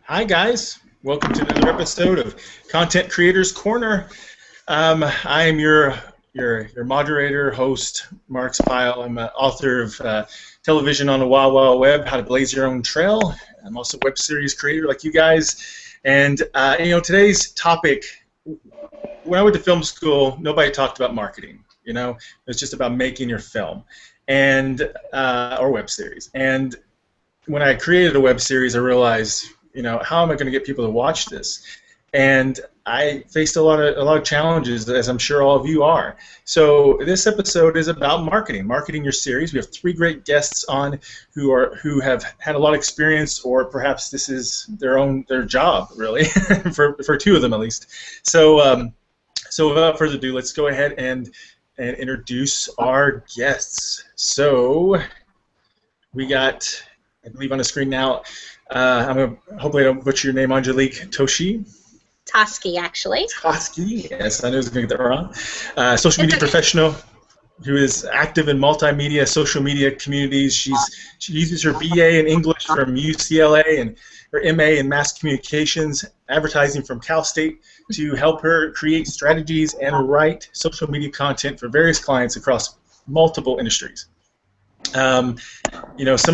Hi guys, welcome to another episode of Content Creators Corner. I am your moderator, host, Marx Pyle. I'm an author of Television on the Wild Wild Web, How to Blaze Your Own Trail. I'm also a web series creator like you guys. And today's topic, when I went to film school, nobody talked about marketing. It was just about making your film and or web series. And when I created a web series, I realized, how am I going to get people to watch this? And I faced a lot of challenges, as I'm sure all of you are. So this episode is about marketing your series. We have three great guests on who have had a lot of experience, or perhaps this is their job, really, for two of them at least. So without further ado, let's go ahead and introduce our guests. So we got, I believe on the screen now, hopefully I don't butcher your name, Angelique Toshi. Toski, actually. Toski, yes, I knew I was going to get that wrong. Social media professional who is active in multimedia, social media communities. She uses her BA in English from UCLA and her MA in Mass Communications, advertising from Cal State to help her create strategies and write social media content for various clients across multiple industries. Some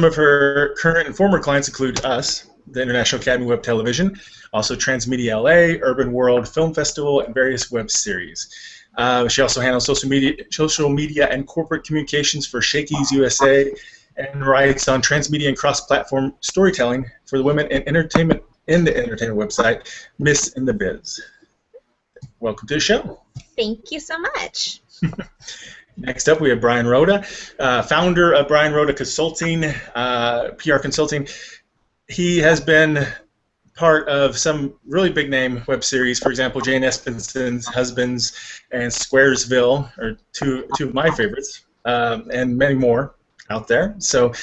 of her current and former clients include us, the International Academy of Web Television, also Transmedia LA, Urban World Film Festival, and various web series. She also handles social media and corporate communications for Shakey's USA, and writes on transmedia and cross-platform storytelling for the women in the entertainment website, Miss in the Biz. Welcome to the show. Thank you so much. Next up, we have Brian Rhoda, founder of Brian Rhoda Consulting, PR Consulting. He has been part of some really big name web series. For example, Jane Espenson's Husbands and Squaresville are two of my favorites, and many more out there. So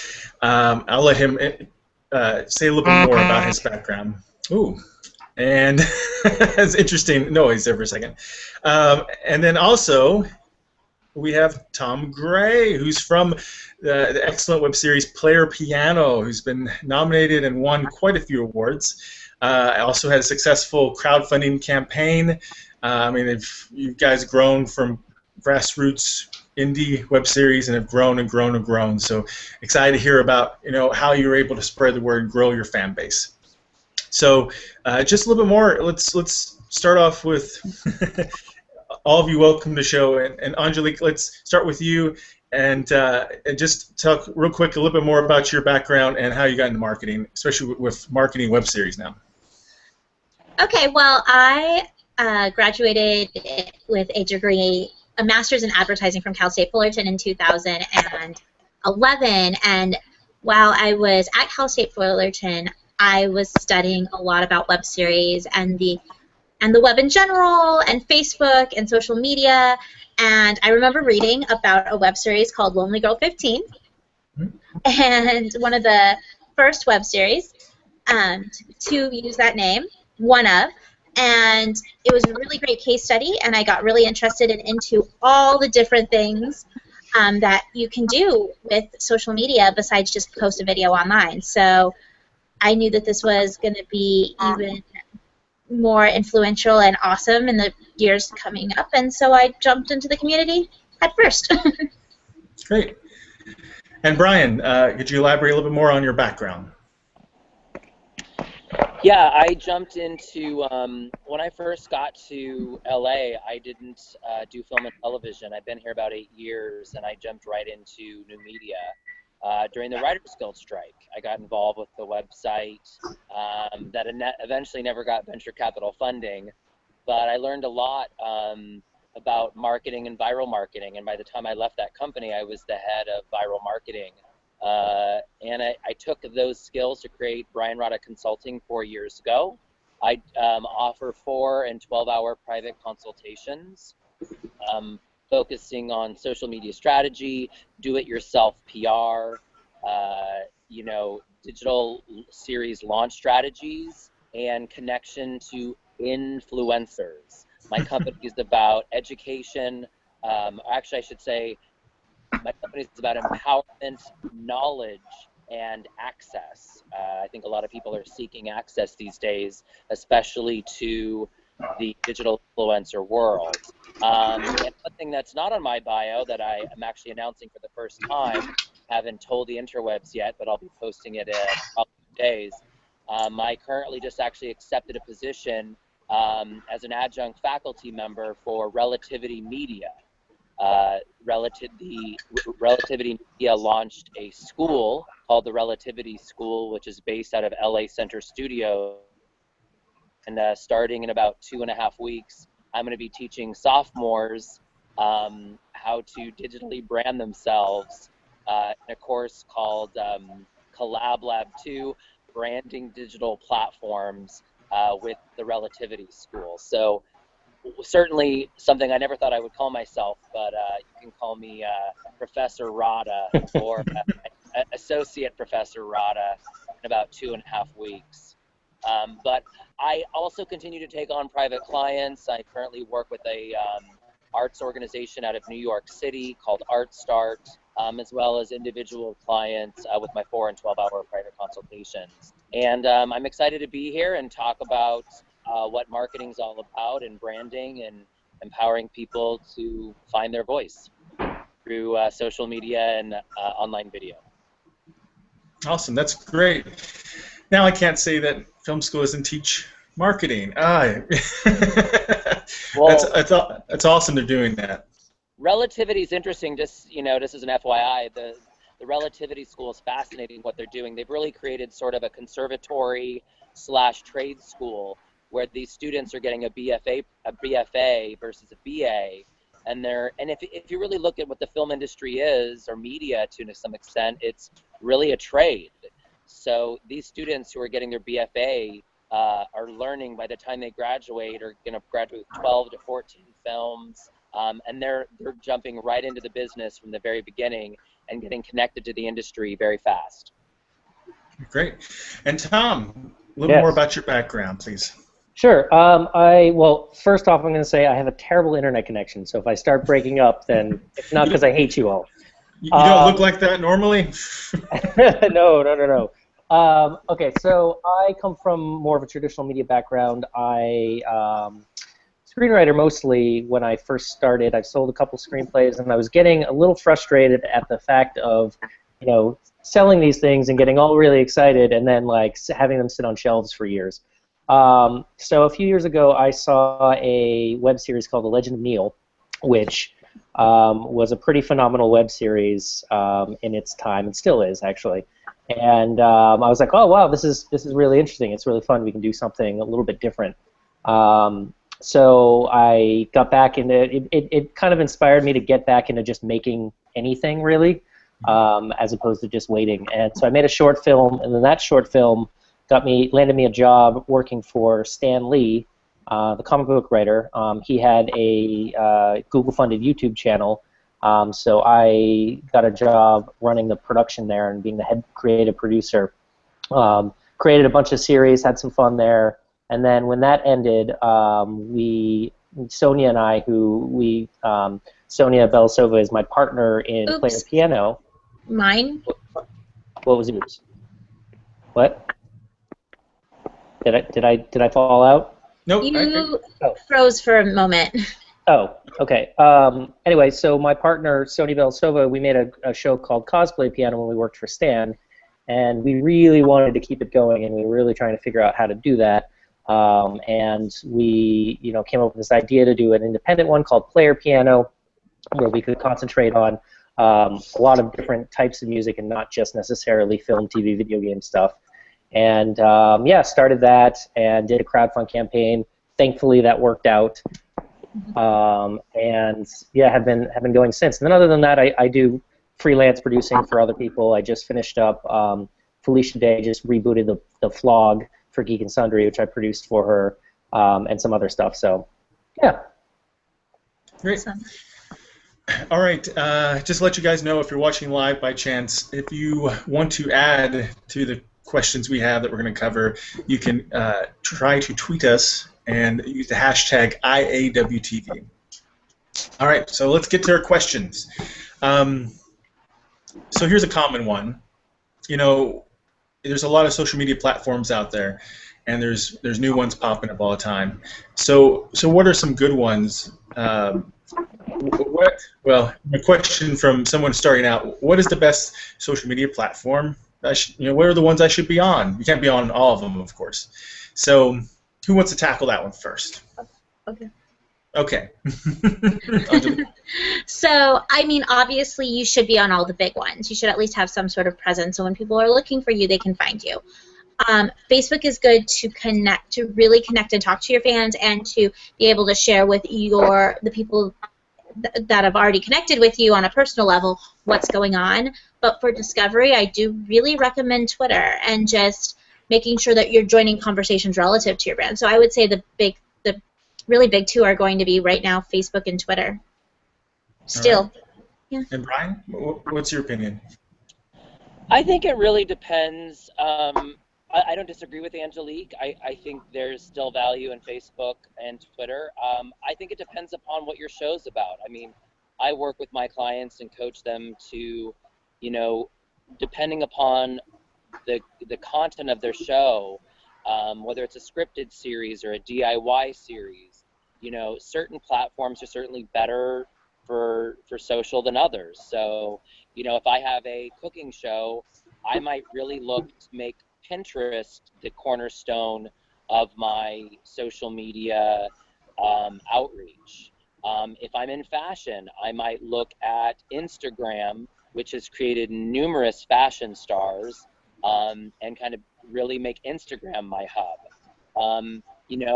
I'll let him say a little bit more about his background. Ooh. And it's interesting noise there for a second. And then also, we have Tom Gray, who's from the excellent web series Player Piano, who's been nominated and won quite a few awards. Also had a successful crowdfunding campaign. You guys grown from grassroots indie web series and have grown and grown and grown. So excited to hear about how you were able to spread the word and grow your fan base. So just a little bit more. Let's start off with. All of you, welcome to the show. And Angelique, let's start with you and just talk real quick a little bit more about your background and how you got into marketing, especially with marketing web series now. Okay, well, I graduated with a master's in advertising from Cal State Fullerton in 2011, and while I was at Cal State Fullerton, I was studying a lot about web series and the web in general, and Facebook, and social media. And I remember reading about a web series called Lonely Girl 15, and one of the first web series to use that name, and it was a really great case study, and I got really interested into all the different things that you can do with social media besides just post a video online. So I knew that this was going to be even more influential and awesome in the years coming up, and so I jumped into the community at first. Great. And Brian, could you elaborate a little bit more on your background? Yeah, I jumped into, when I first got to LA, I didn't do film and television. I've been here about 8 years, and I jumped right into new media. During the Writers Guild strike, I got involved with the website that eventually never got venture capital funding, but I learned a lot about marketing and viral marketing, and by the time I left that company, I was the head of viral marketing, and I took those skills to create Brian Rhoda Consulting 4 years ago. I offer 4 and 12-hour private consultations, focusing on social media strategy, do-it-yourself PR, digital series launch strategies, and connection to influencers. My company is about education. Actually, I should say my company is about empowerment, knowledge, and access. I think a lot of people are seeking access these days, especially to the digital influencer world. And one thing that's not on my bio that I am actually announcing for the first time, haven't told the interwebs yet, but I'll be posting it in a couple of days. I currently just actually accepted a position as an adjunct faculty member for Relativity Media. Relativity Media launched a school called the Relativity School, which is based out of LA Center Studio. And starting in about 2.5 weeks, I'm going to be teaching sophomores how to digitally brand themselves in a course called Collab Lab 2, Branding Digital Platforms with the Relativity School. So certainly something I never thought I would call myself, but you can call me Professor Rada or Associate Professor Rada in about 2.5 weeks. But I also continue to take on private clients. I currently work with a arts organization out of New York City called Art Start, as well as individual clients with my 4- and 12-hour private consultations. And I'm excited to be here and talk about what marketing is all about and branding and empowering people to find their voice through social media and online video. Awesome, that's great. Now I can't say that film school doesn't teach marketing. Well, that's awesome they're doing that. Relativity is interesting. Just just as an FYI, the Relativity School is fascinating what they're doing. They've really created sort of a conservatory / trade school where these students are getting a BFA versus a BA, and if you really look at what the film industry is, or media to some extent, it's really a trade. So these students who are getting their BFA are learning by the time they graduate, are going to graduate with 12 to 14 films, and they're jumping right into the business from the very beginning and getting connected to the industry very fast. Great. And Tom, a little more about your background, please. Sure. Well, first off, I'm going to say I have a terrible internet connection, so if I start breaking up, then it's not because I hate you all. You don't look like that normally? No. Okay, so I come from more of a traditional media background. I screenwriter mostly. When I first started, I sold a couple screenplays, and I was getting a little frustrated at the fact of, selling these things and getting all really excited, and then like having them sit on shelves for years. So a few years ago, I saw a web series called The Legend of Neil, which was a pretty phenomenal web series in its time, and still is actually. And I was like, oh wow, this is really interesting. It's really fun. We can do something a little bit different. So I got back into it. It kind of inspired me to get back into just making anything really, as opposed to just waiting. And so I made a short film, and then that short film landed me a job working for Stan Lee, the comic book writer. He had a Google-funded YouTube channel, so I got a job running the production there and being the head creative producer. Created a bunch of series, had some fun there, and then when that ended, Sonia and I, Sonia Belasova is my partner in Player Piano. Mine? What was yours? What? Did I fall out? Nope. You froze for a moment. Oh, okay. Anyway, so my partner, Sonia Belasova, we made a show called Cosplay Piano when we worked for Stan, and we really wanted to keep it going, and we were really trying to figure out how to do that. And we, came up with this idea to do an independent one called Player Piano, where we could concentrate on a lot of different types of music and not just necessarily film, TV, video game stuff. And started that and did a crowdfund campaign. Thankfully, that worked out. And have been going since. And then other than that, I do freelance producing for other people. I just finished up. Felicia Day just rebooted the Flog for Geek and Sundry, which I produced for her, and some other stuff. So, yeah. Great. Awesome. All right. Just to let you guys know, if you're watching live by chance, if you want to add to the questions we have that we're going to cover, you can try to tweet us and use the hashtag IAWTV. All right, so let's get to our questions. So here's a common one. you know, there's a lot of social media platforms out there, and there's new ones popping up all the time. So what are some good ones? Well, a question from someone starting out: what is the best social media platform? What are the ones I should be on? You can't be on all of them, of course. So, who wants to tackle that one first? Okay. Okay. So, I mean, obviously, you should be on all the big ones. You should at least have some sort of presence, so when people are looking for you, they can find you. Facebook is good to really connect and talk to your fans, and to be able to share with the people that have already connected with you on a personal level what's going on. But for discovery, I do really recommend Twitter, and just making sure that you're joining conversations relative to your brand. So I would say the really big two are going to be right now Facebook and Twitter. Still. Right. Yeah. And Brian, what's your opinion? I think it really depends. I don't disagree with Angelique. I think there's still value in Facebook and Twitter. I think it depends upon what your show's about. I mean, I work with my clients and coach them to, depending upon the content of their show, whether it's a scripted series or a DIY series, certain platforms are certainly better for social than others. So, if I have a cooking show, I might really look to make Pinterest the cornerstone of my social media outreach. If I'm in fashion, I might look at Instagram, which has created numerous fashion stars, and kind of really make Instagram my hub.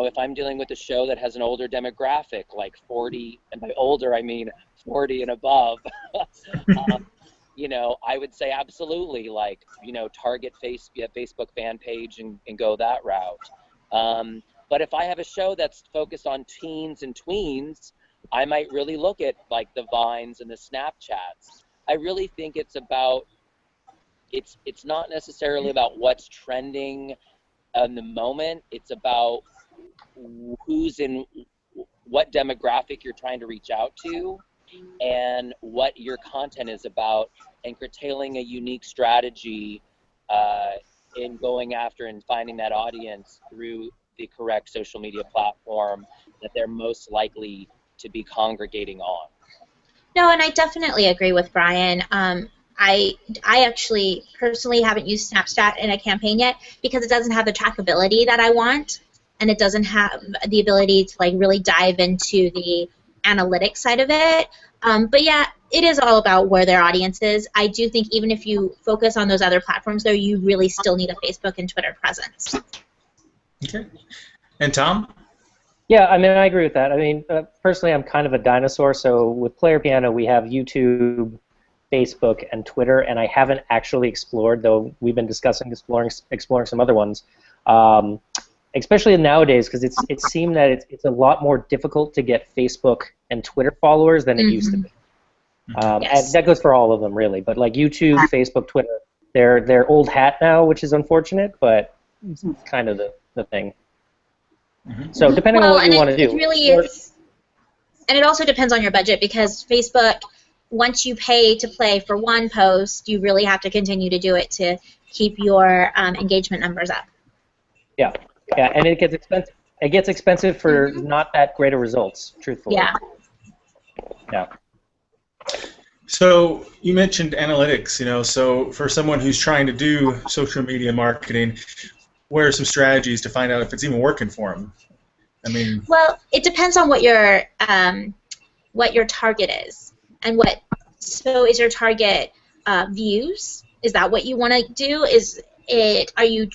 If I'm dealing with a show that has an older demographic, like 40, and by older I mean 40 and above, I would say absolutely, target Facebook fan page and go that route. But if I have a show that's focused on teens and tweens, I might really look at like the Vines and the Snapchats. I really think it's not necessarily about what's trending in the moment. It's about who's in what demographic you're trying to reach out to, and what your content is about, and curtailing a unique strategy in going after and finding that audience through the correct social media platform that they're most likely to be congregating on. No, and I definitely agree with Brian. I actually personally haven't used Snapchat in a campaign yet because it doesn't have the trackability that I want, and it doesn't have the ability to really dive into the analytics side of it. But yeah, it is all about where their audience is. I do think even if you focus on those other platforms, though, you really still need a Facebook and Twitter presence. Okay. And Tom? Yeah, I mean, I agree with that. I mean, personally, I'm kind of a dinosaur. So with Player Piano, we have YouTube, Facebook, and Twitter, and I haven't actually explored, though we've been discussing exploring some other ones. Especially nowadays, because it seemed that it's a lot more difficult to get Facebook and Twitter followers than it used to be. Yes. And that goes for all of them, really. But like YouTube, Facebook, Twitter, they're old hat now, which is unfortunate, but it's kind of the thing. So depending on what you want to do. It really is. And it also depends on your budget, because Facebook, once you pay to play for one post, you really have to continue to do it to keep your engagement numbers up. Yeah. Yeah, and it gets expensive. It gets expensive for not that great of results, truthfully. Yeah. Yeah. So you mentioned analytics, so for someone who's trying to do social media marketing, what are some strategies to find out if it's even working for them? I mean, well, it depends on what your target is, and so is your target views? Is that what you want to do? Are you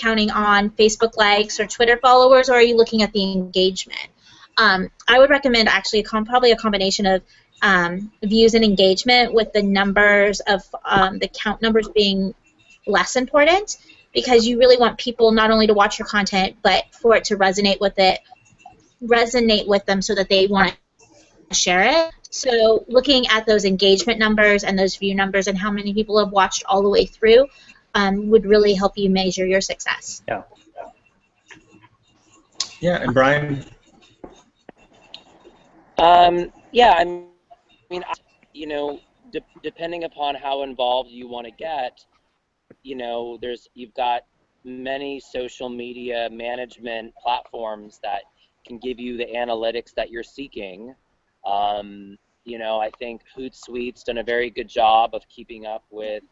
counting on Facebook likes or Twitter followers, or are you looking at the engagement? I would recommend actually probably a combination of views and engagement, with the numbers of the count numbers being less important, because you really want people not only to watch your content, but for it to resonate with them so that they want to share it. So looking at those engagement numbers and those view numbers and how many people have watched all the way through would really help you measure your success. Yeah. Yeah, and Brian? Yeah, I mean, depending upon how involved you want to get, you've got many social media management platforms that can give you the analytics that you're seeking. I think Hootsuite's done a very good job of keeping up with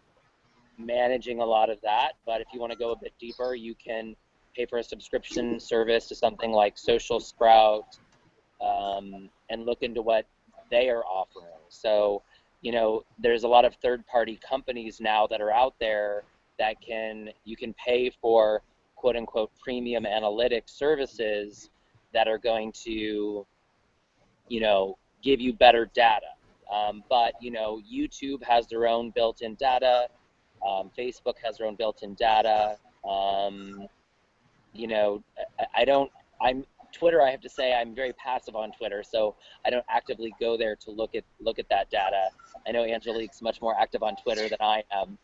managing a lot of that, but if you want to go a bit deeper, you can pay for a subscription service to something like Social Sprout, and look into what they are offering. So, there's a lot of third-party companies now that are out there that you can pay for quote-unquote premium analytics services that are going to, give you better data. But YouTube has their own built-in data. Facebook has their own built-in data. Twitter, I have to say, I'm very passive on Twitter, so I don't actively go there to look at that data. I know Angelique's much more active on Twitter than I am.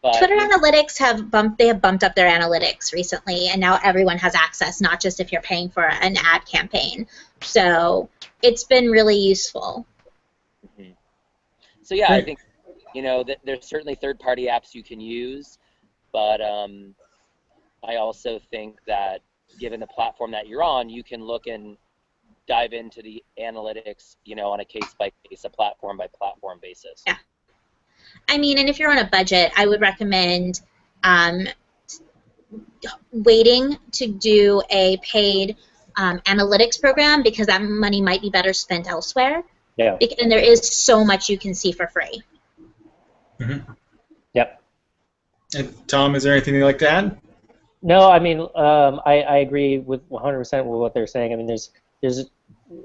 But Twitter analytics have bumped up their analytics recently, and now everyone has access, not just if you're paying for an ad campaign. So it's been really useful. Mm-hmm. So yeah, I think that there's certainly third-party apps you can use, but I also think that given the platform that you're on, you can look and dive into the analytics, on a case-by-case, a platform-by-platform basis. Yeah. I mean, and if you're on a budget, I would recommend waiting to do a paid analytics program, because that money might be better spent elsewhere. Yeah. And there is so much you can see for free. Mm-hmm. Yep. And Tom, is there anything you'd like to add? No, I mean, I agree with 100% with what they're saying. I mean, there's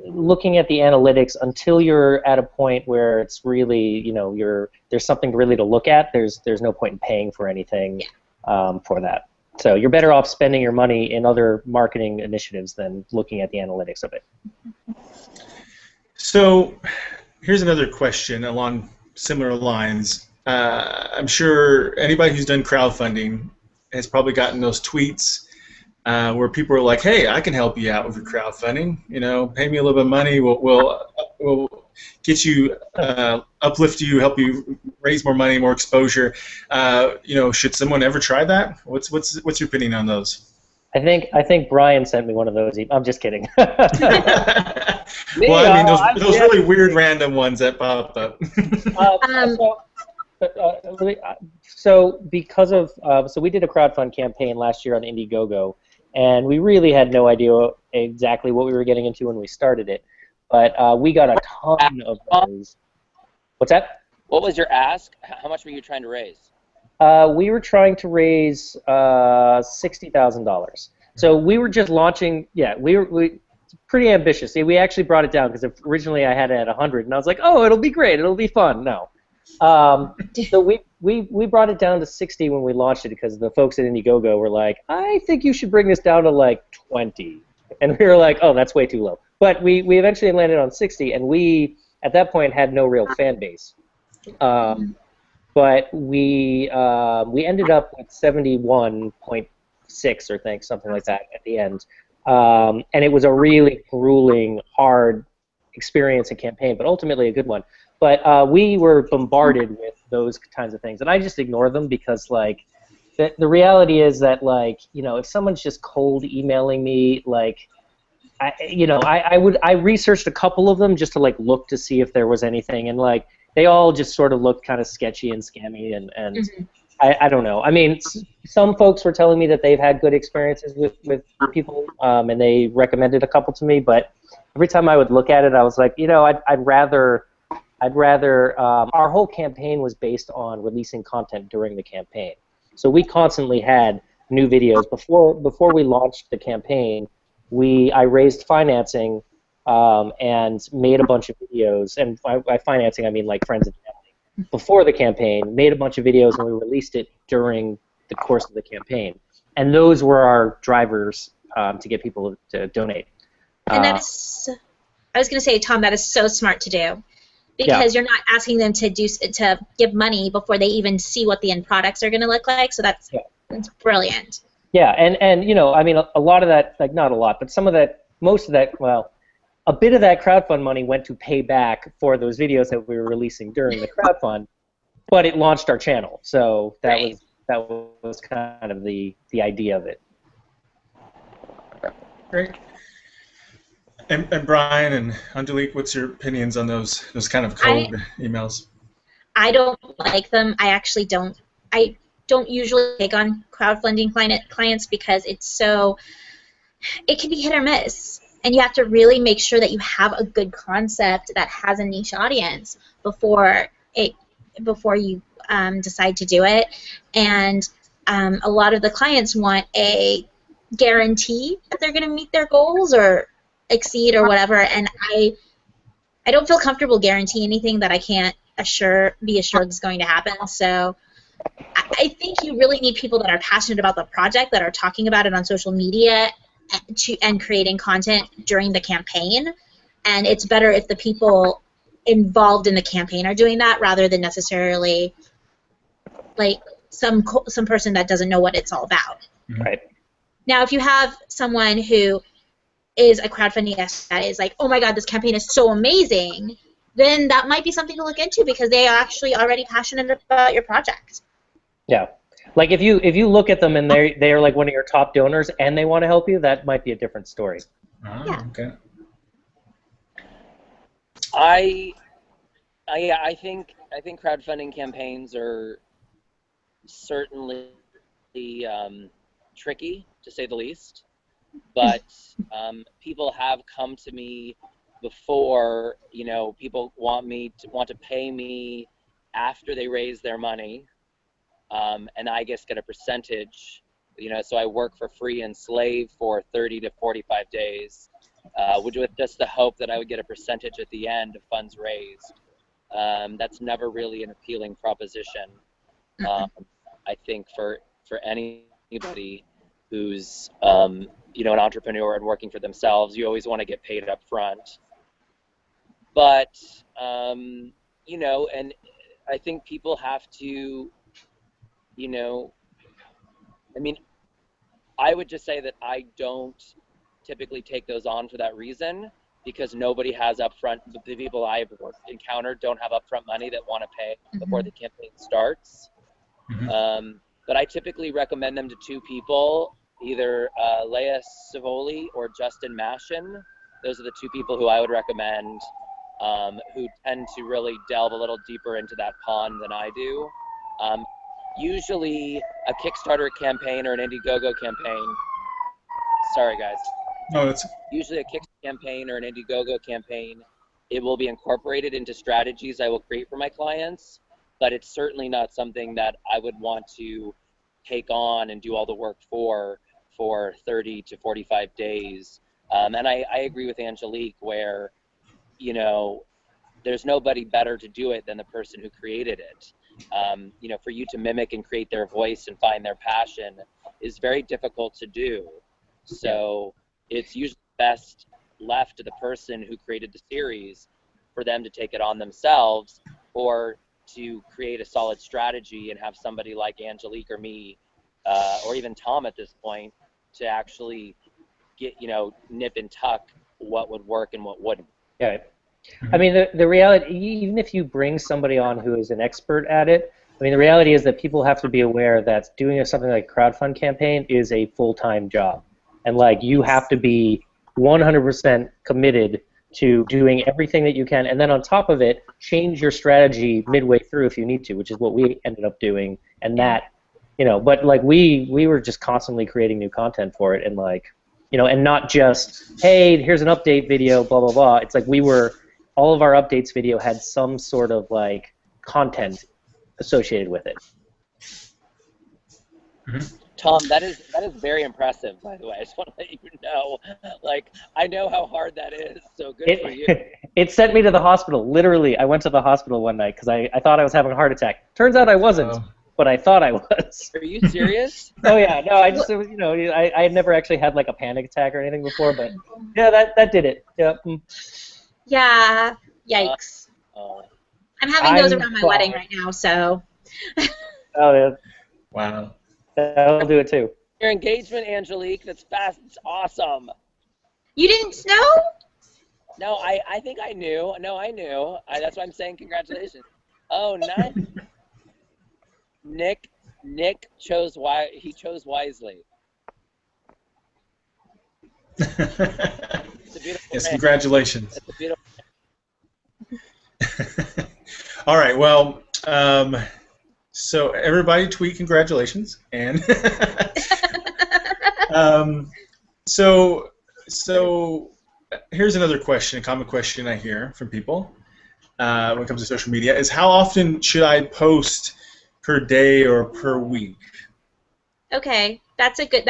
looking at the analytics until you're at a point where it's really, there's something really to look at. There's no point in paying for anything for that. So you're better off spending your money in other marketing initiatives than looking at the analytics of it. So here's another question along similar lines. I'm sure anybody who's done crowdfunding has probably gotten those tweets where people are like, "Hey, I can help you out with your crowdfunding. Pay me a little bit of money. We'll get you, uplift you, help you raise more money, more exposure." Should someone ever try that? What's your opinion on those? I think Brian sent me one of those. I'm just kidding. Well, I mean, those really weird random ones that pop up. So because of so we did a crowdfund campaign last year on Indiegogo, and we really had no idea exactly what we were getting into when we started it, but we got a ton of those. What's that? What was your ask? How much were you trying to raise? We were trying to raise $60,000. So we were just launching. Yeah, we were pretty ambitious. We actually brought it down, because originally I had it at 100, and I was like, oh, it'll be great, it'll be fun. No. So we brought it down to 60 when we launched it, because the folks at Indiegogo were like, I think you should bring this down to like 20. And we were like, oh, that's way too low. But we eventually landed on 60, and we, at that point, had no real fan base. But we ended up with 71.6 or something like that at the end. And it was a really grueling, hard experience and campaign, but ultimately a good one. But we were bombarded with those kinds of things, and I just ignore them, because the reality is that if someone's just cold emailing me, I researched a couple of them just to look to see if there was anything, and they all just sort of looked kind of sketchy and scammy, and Mm-hmm. I don't know. I mean, some folks were telling me that they've had good experiences with people, and they recommended a couple to me, but every time I would look at it, I was like, I'd rather our whole campaign was based on releasing content during the campaign. So we constantly had new videos. Before we launched the campaign, I raised financing and made a bunch of videos. And by financing, I mean friends and family. Before the campaign, made a bunch of videos, and we released it during the course of the campaign. And those were our drivers to get people to donate. And that is, I was going to say, Tom, that is so smart to do. Because you're not asking them to give money before they even see what the end products are going to look like. So that's brilliant. Yeah, and I mean, a lot of that, not a lot, but most of that, a bit of that crowdfund money went to pay back for those videos that we were releasing during the crowdfund. but it launched our channel, so Right. that was kind of the idea of it. Great. And Brian and Angelique, what's your opinions on those kind of I code emails? I don't like them. I actually don't. I don't usually take on crowdfunding clients because it can be hit or miss, and you have to really make sure that you have a good concept that has a niche audience before you decide to do it. And a lot of the clients want a guarantee that they're going to meet their goals or exceed or whatever, and I don't feel comfortable guaranteeing anything that I can't be assured is going to happen. So I think you really need people that are passionate about the project, that are talking about it on social media and creating content during the campaign. And it's better if the people involved in the campaign are doing that rather than necessarily like some person that doesn't know what it's all about. Right. Now, if you have someone who is a crowdfunding expert that is like, oh my God, this campaign is so amazing, then that might be something to look into because they are actually already passionate about your project. Yeah. Like if you look at them and they're like one of your top donors and they want to help you, that might be a different story. Oh, Yeah. okay. I think crowdfunding campaigns are certainly tricky, to say the least. But people have come to me before. People want to pay me after they raise their money, and I guess get a percentage. So I work for free and slave for 30 to 45 days, with just the hope that I would get a percentage at the end of funds raised. That's never really an appealing proposition. I think for anybody who's an entrepreneur and working for themselves, you always want to get paid up front. But and I think people have to, I would just say that I don't typically take those on for that reason, because nobody has upfront. The people I've encountered don't have upfront money that want to pay before the campaign starts. But I typically recommend them to two people, either Leah Savoli or Justin Mashin. Those are the two people who I would recommend, who tend to really delve a little deeper into that pond than I do. Usually a Kickstarter campaign or an Indiegogo campaign, sorry guys. No, it's Usually a Kickstarter campaign or an Indiegogo campaign, it will be incorporated into strategies I will create for my clients, but it's certainly not something that I would want to take on and do all the work for 30 to 45 days. And I agree with Angelique where, there's nobody better to do it than the person who created it. For you to mimic and create their voice and find their passion is very difficult to do. So it's usually best left to the person who created the series for them to take it on themselves, or to create a solid strategy and have somebody like Angelique or me, or even Tom at this point, to actually get, nip and tuck what would work and what wouldn't. Yeah. I mean, the reality, even if you bring somebody on who is an expert at it, I mean, the reality is that people have to be aware that doing something like a crowdfund campaign is a full-time job. And, like, you have to be 100% committed to doing everything that you can, and then on top of it, change your strategy midway through if you need to, which is what we ended up doing. And that, but, like, we were just constantly creating new content for it, and, like, and not just, hey, here's an update video, blah, blah, blah. It's like all of our updates video had some sort of, like, content associated with it. Tom, that is very impressive, by the way. I just want to let you know. Like, I know how hard that is, so good for you. It sent me to the hospital. Literally, I went to the hospital one night because I thought I was having a heart attack. Turns out I wasn't, but I thought I was. Are you serious? Oh, yeah. No, I just, I had never actually had, like, a panic attack or anything before, but, yeah, that did it. Yeah. Yeah. Yikes. I'm having those around my wedding right now, so. Oh, yeah. Wow. That'll do it too. Your engagement, Angelique, that's fast. It's awesome. You didn't know? No, I think I knew. No, I knew. That's why I'm saying congratulations. Oh, nice. Nick chose he chose wisely. It's a beautiful Yes, brand. congratulations. It's a beautiful. All right, well, so everybody tweet congratulations, and so here's another question, a common question I hear from people when it comes to social media is how often should I post per day or per week? Okay, that's a good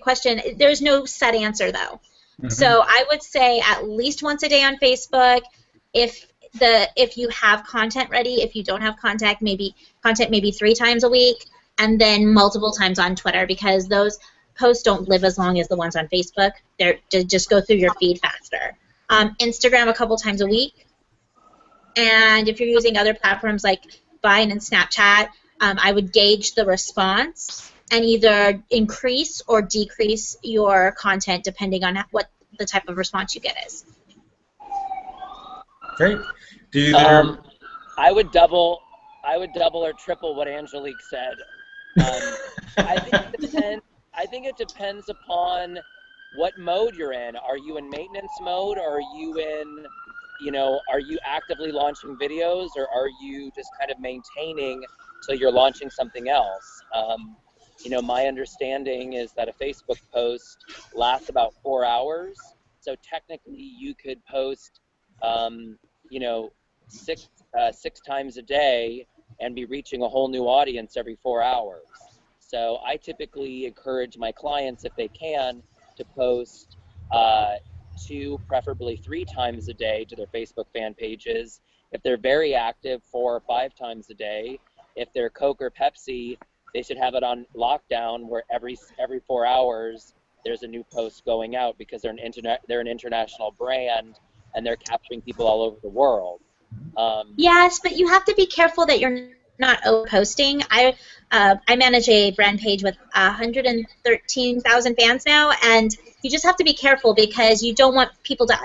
question. There's no set answer though. Mm-hmm. So I would say at least once a day on Facebook. If you have content ready, if you don't have content maybe 3 times a week, and then multiple times on Twitter, because those posts don't live as long as the ones on Facebook. They just go through your feed faster. Instagram a couple times a week, and if you're using other platforms like Vine and Snapchat, I would gauge the response and either increase or decrease your content depending on what the type of response you get is. Great. Do you I would double or triple what Angelique said. I think it depends upon what mode you're in. Are you in maintenance mode, or are you are you actively launching videos, or are you just kind of maintaining till you're launching something else? My understanding is that a Facebook post lasts about 4 hours, so technically you could post, 6 times a day and be reaching a whole new audience every 4 hours. So I typically encourage my clients, if they can, to post 2, preferably 3 times a day to their Facebook fan pages. If they're very active, 4 or 5 times a day. If they're Coke or Pepsi, they should have it on lockdown where every 4 hours there's a new post going out, because they're an international brand and they're capturing people all over the world. Yes, but you have to be careful that you're not posting. I manage a brand page with 113,000 fans now, and you just have to be careful because you don't want people to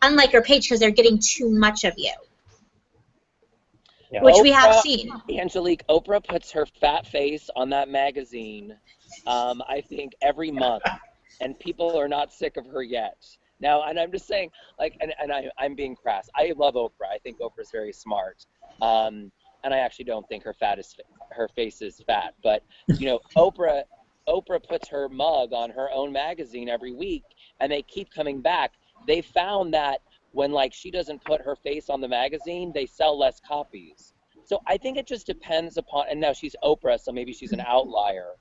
unlike your page because they're getting too much of you, which we have seen. Angelique, Oprah puts her fat face on that magazine, I think, every month, and people are not sick of her yet. Now, and I'm just saying, I'm being crass. I love Oprah. I think Oprah's very smart, and I actually don't think her face is fat. But Oprah puts her mug on her own magazine every week, and they keep coming back. They found that when she doesn't put her face on the magazine, they sell less copies. So I think it just depends upon. And now she's Oprah, so maybe she's an outlier.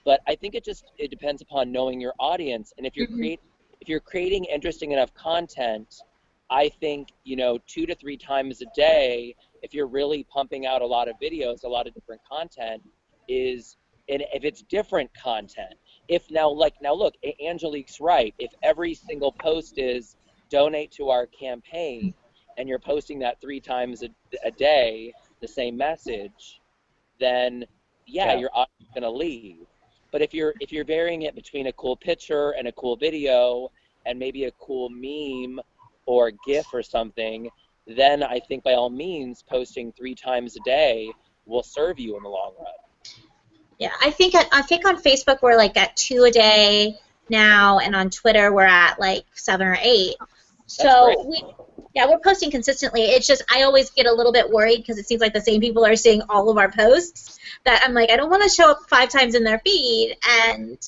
But I think it depends upon knowing your audience, and if you're creating interesting enough content, I think 2 to 3 times a day, if you're really pumping out a lot of videos, a lot of different content, and if it's different content. If now look, Angelique's right. If every single post is donate to our campaign, and you're posting that 3 times a day, the same message, then your audience is going to leave. But if you're varying it between a cool picture and a cool video and maybe a cool meme or GIF or something, then I think by all means posting 3 times a day will serve you in the long run. Yeah, I think on Facebook we're at 2 a day now, and on Twitter we're at 7 or 8. So we're posting consistently. It's just I always get a little bit worried because it seems like the same people are seeing all of our posts, that I'm I don't want to show up 5 times in their feed, and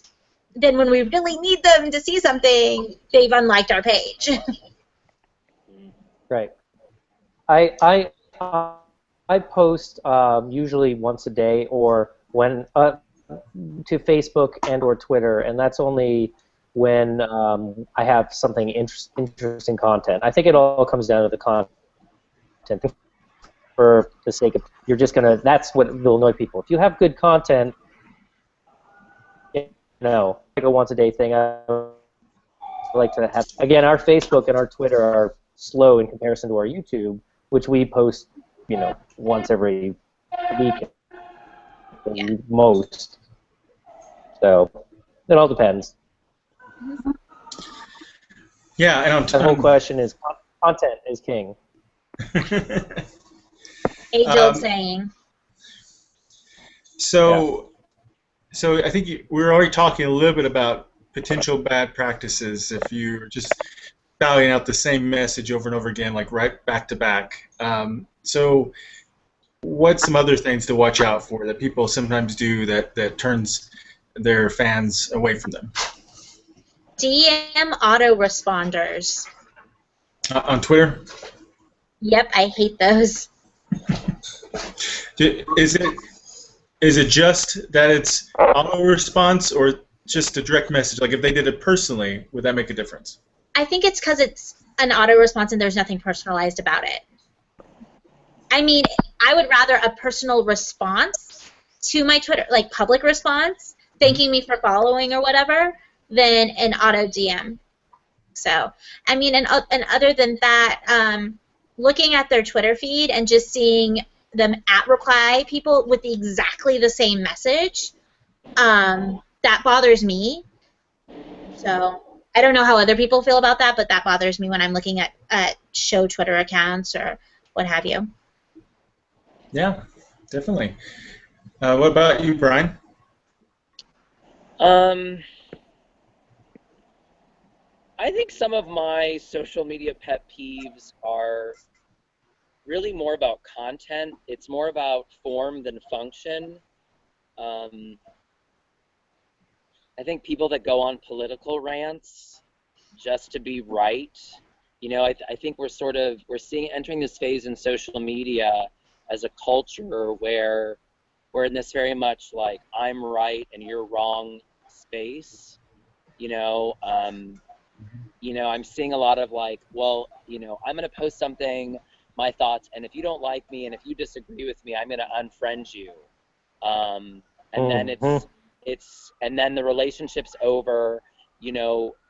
then when we really need them to see something, they've unliked our page. Right. I post usually once a day, or when to Facebook and or Twitter, and that's only when I have something interesting content. I think it all comes down to the content. For the sake of, that's what will annoy people. If you have good content, like a once a day thing, I like to have. Again, our Facebook and our Twitter are slow in comparison to our YouTube, which we post, once every week most. So it all depends. Yeah, and the whole question is content is king. Age-old saying. So, so I think we were already talking a little bit about potential bad practices if you're just spouting out the same message over and over again, like right back to back. So, what's some other things to watch out for that people sometimes do that turns their fans away from them? DM autoresponders. On Twitter? Yep, I hate those. Is it just that it's auto response or just a direct message? Like if they did it personally, would that make a difference? I think it's because it's an auto response and there's nothing personalized about it. I mean, I would rather a personal response to my Twitter, like public response, thanking me for following or whatever, than an auto DM. So, I mean, and other than that, looking at their Twitter feed and just seeing them reply people with exactly the same message, that bothers me. So, I don't know how other people feel about that, but that bothers me when I'm looking at show Twitter accounts or what have you. Yeah, definitely. What about you, Brian? I think some of my social media pet peeves are really more about content. It's more about form than function. I think people that go on political rants just to be right. You know, I think we're entering this phase in social media as a culture where we're in this very much like I'm right and you're wrong space. You know, I'm seeing a lot of like, well, I'm going to post something, my thoughts, and if you don't like me and if you disagree with me, I'm going to unfriend you. And then and then the relationship's over.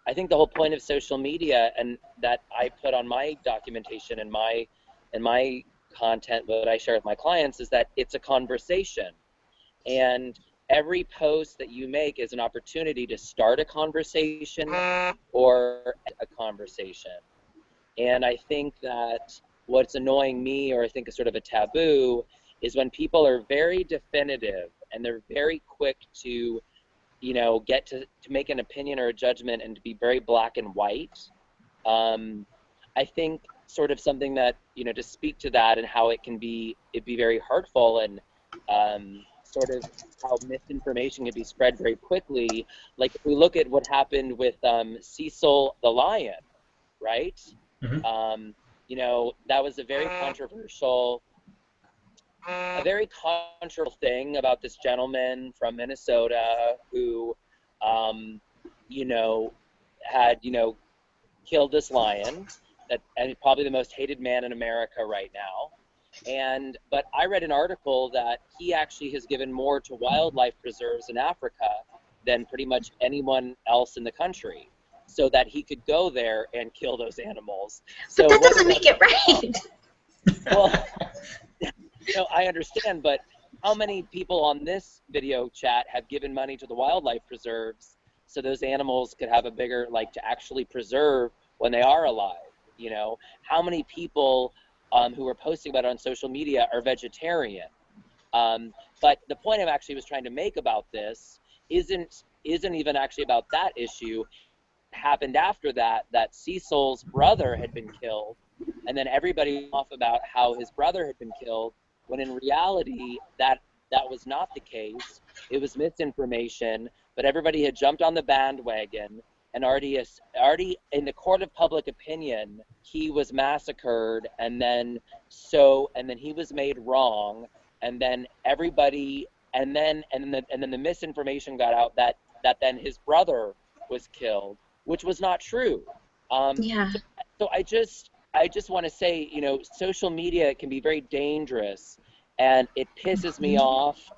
I think the whole point of social media and that I put on my documentation and my content that I share with my clients is that it's a conversation. And every post that you make is an opportunity to start a conversation or a conversation. And I think that what's annoying me, or I think is sort of a taboo, is when people are very definitive and they're very quick to, get to make an opinion or a judgment and to be very black and white. I think sort of something that, to speak to that and how it'd be very hurtful and sort of how misinformation can be spread very quickly. Like if we look at what happened with Cecil the lion, right? Mm-hmm. That was a very controversial thing about this gentleman from Minnesota who, had, killed this lion, and probably the most hated man in America right now. But I read an article that he actually has given more to wildlife preserves in Africa than pretty much anyone else in the country, so that he could go there and kill those animals. But that doesn't make it right. Well, I understand, but how many people on this video chat have given money to the wildlife preserves so those animals could have a bigger, to actually preserve when they are alive? How many people who are posting about it on social media are vegetarian? But the point I actually was trying to make about this isn't even actually about that issue. It happened after that Cecil's brother had been killed, and then everybody off about how his brother had been killed, when in reality that was not the case. It was misinformation, but everybody had jumped on the bandwagon, and already in the court of public opinion, he was massacred, and then he was made wrong, and then everybody, and then the misinformation got out that then his brother was killed, which was not true. Yeah. So I just want to say, social media can be very dangerous, and it pisses me off.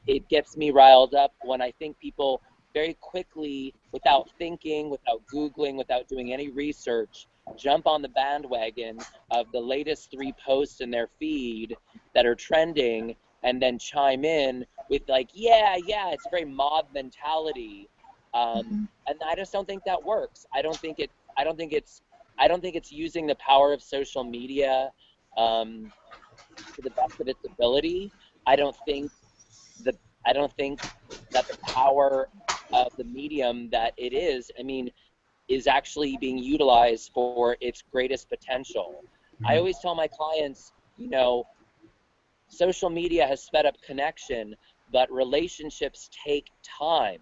It gets me riled up when I think people very quickly, without thinking, without Googling, without doing any research, jump on the bandwagon of the latest 3 posts in their feed that are trending, and then chime in with yeah, it's very mob mentality. And I just don't think that works. I don't think it's using the power of social media to the best of its ability. I don't think the I don't think that the power of the medium that it is, I mean, is actually being utilized for its greatest potential. I always tell my clients, you know, social media has sped up connection, but relationships take time.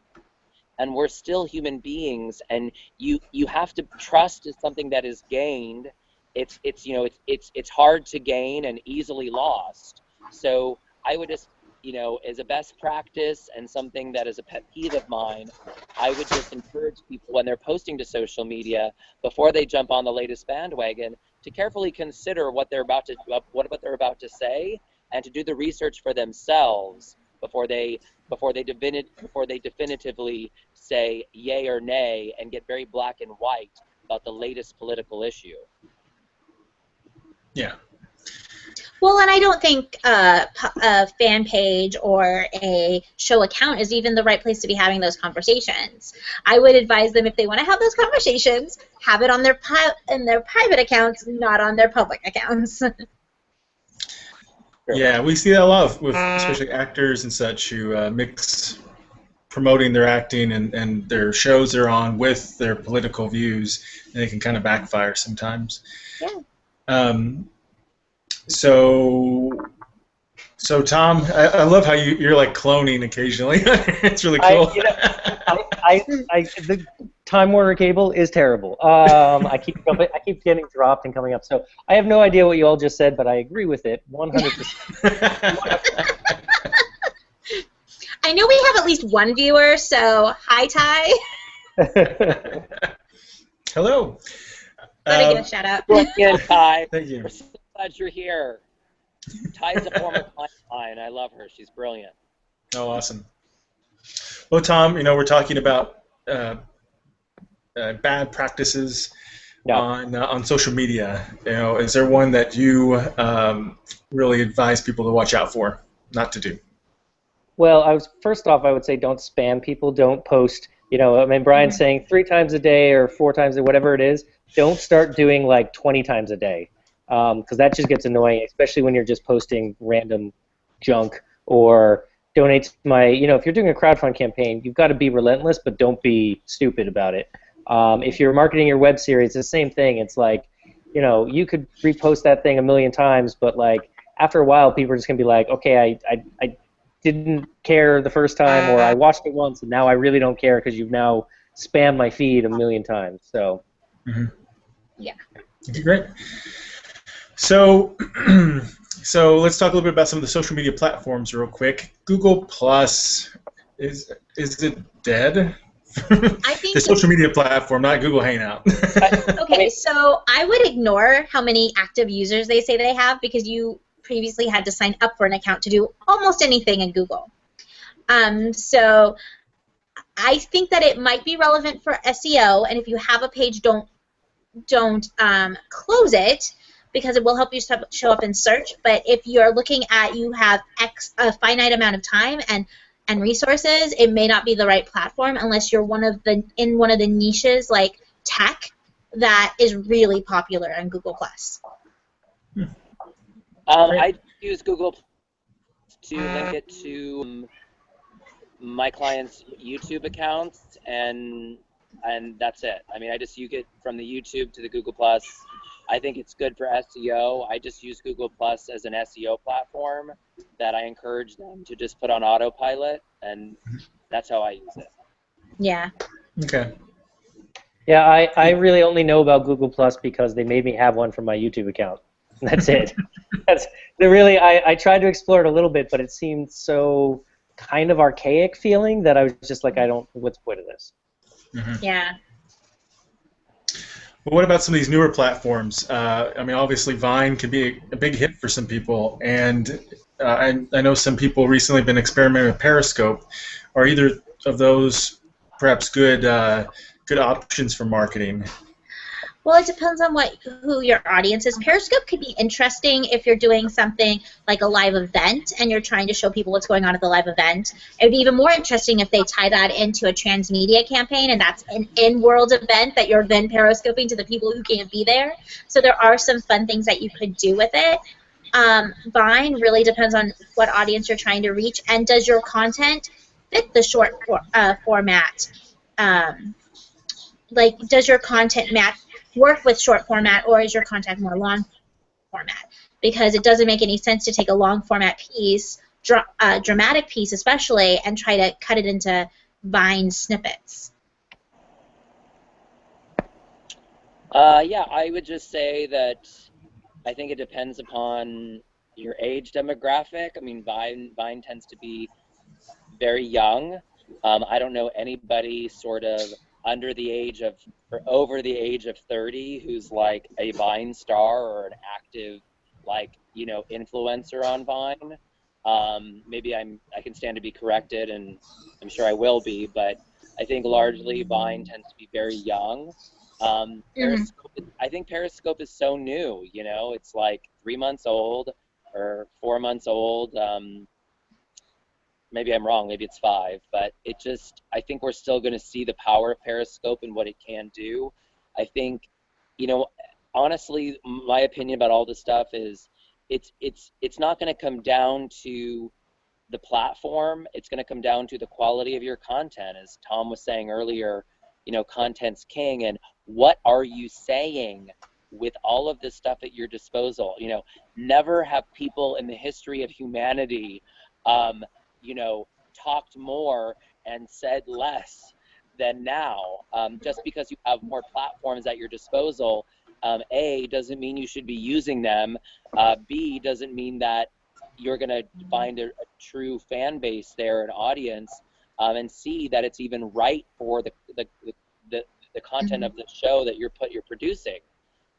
And we're still human beings, and you have to trust is something that is gained. It's you know it's hard to gain and easily lost. So I would just, you know, as a best practice and something that is a pet peeve of mine, I would just encourage people when they're posting to social media, before they jump on the latest bandwagon, to carefully consider what they're about to say, and to do the research for themselves before they definitively say yay or nay and get very black and white about the latest political issue. Yeah. Well, and I don't think a fan page or a show account is even the right place to be having those conversations. I would advise them, if they want to have those conversations, have it on their private accounts, not on their public accounts. Yeah, we see that a lot with especially actors and such who mix promoting their acting and their shows they're on with their political views, and it can kind of backfire sometimes. Yeah. So Tom, I love how you're like cloning occasionally. It's really cool. The Time Warner cable is terrible. I keep getting dropped and coming up. So I have no idea what you all just said, but I agree with it 100%. I know we have at least one viewer, so hi, Ty. Hello. Gotta give a shout out. Again, Ty. Thank you. We're so glad you're here. Ty's a former client of mine. I love her. She's brilliant. Oh, awesome. Well, Tom, you know, we're talking about bad practices on social media. You know, is there one that you really advise people to watch out for, not to do? Well, first off, I would say don't spam people. Don't post. You know, I mean, Brian's saying 3 times a day or 4 times a day, whatever it is. Don't start doing like 20 times a day, because that just gets annoying, especially when you're just posting random junk or donate to my. You know, if you're doing a crowdfund campaign, you've got to be relentless, but don't be stupid about it. If you're marketing your web series, it's the same thing. It's like, you know, you could repost that thing 1,000,000 times, but like after a while, people are just gonna be like, okay, I didn't care the first time, or I watched it once and now I really don't care because you've now spammed my feed 1,000,000 times. So. Yeah. Okay, great. So, let's talk a little bit about some of the social media platforms real quick. Google Plus, is it dead? I think the social media platform, not Google Hangout. Okay, so I would ignore how many active users they say they have, because you previously had to sign up for an account to do almost anything in Google. So I think that it might be relevant for SEO, and if you have a page, don't close it, because it will help you show up in search. But if you're looking at, you have a finite amount of time and resources, it may not be the right platform unless you're in one of the niches like tech that is really popular on Google Plus. I use Google to link it to my clients' YouTube accounts, and that's it. I mean, I just use it from the YouTube to the Google Plus. I think it's good for SEO. I just use Google Plus as an SEO platform that I encourage them to just put on autopilot, and that's how I use it. Yeah. Okay. Yeah, I really only know about Google Plus because they made me have one for my YouTube account. That's it. I tried to explore it a little bit, but it seemed so kind of archaic feeling that I was just like, what's the point of this? Mm-hmm. Yeah. Well, what about some of these newer platforms? I mean, obviously Vine can be a big hit for some people, and I know some people recently have been experimenting with Periscope. Are either of those perhaps good options for marketing? Well, it depends on who your audience is. Periscope could be interesting if you're doing something like a live event and you're trying to show people what's going on at the live event. It would be even more interesting if they tie that into a transmedia campaign, and that's an in-world event that you're then periscoping to the people who can't be there. So there are some fun things that you could do with it. Vine really depends on what audience you're trying to reach, and does your content fit the short format? Like, does your content work with short format, or is your content more long format? Because it doesn't make any sense to take a long format piece, dramatic piece especially, and try to cut it into Vine snippets. Yeah, I would just say that I think it depends upon your age demographic. I mean, Vine tends to be very young. I don't know anybody sort of under the age of or over the age of 30 who's like a Vine star or an active, like, you know, influencer on Vine. Maybe I can stand to be corrected, and I'm sure I will be, but I think largely Vine tends to be very young. Periscope, I think Periscope is so new, you know, it's like 3 months old or 4 months old. Maybe I'm wrong, maybe it's 5, but I think we're still going to see the power of Periscope and what it can do. I think, you know, honestly, my opinion about all this stuff is it's not going to come down to the platform. It's going to come down to the quality of your content. As Tom was saying earlier, you know, content's king, and what are you saying with all of this stuff at your disposal? You know, never have people in the history of humanity, you know, talked more and said less than now. Just because you have more platforms at your disposal, A, doesn't mean you should be using them. B, doesn't mean that you're going to find a true fan base there, an audience, and C, that it's even right for the content of the show that you're producing.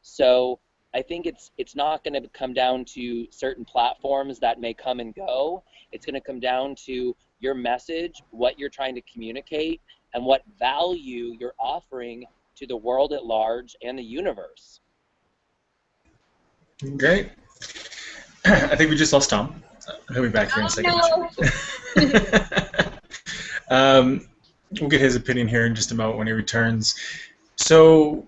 So I think it's not going to come down to certain platforms that may come and go. It's going to come down to your message, what you're trying to communicate, and what value you're offering to the world at large and the universe. Great. I think we just lost Tom. He'll be back here in a second. No. We'll get his opinion here in just a moment when he returns. So,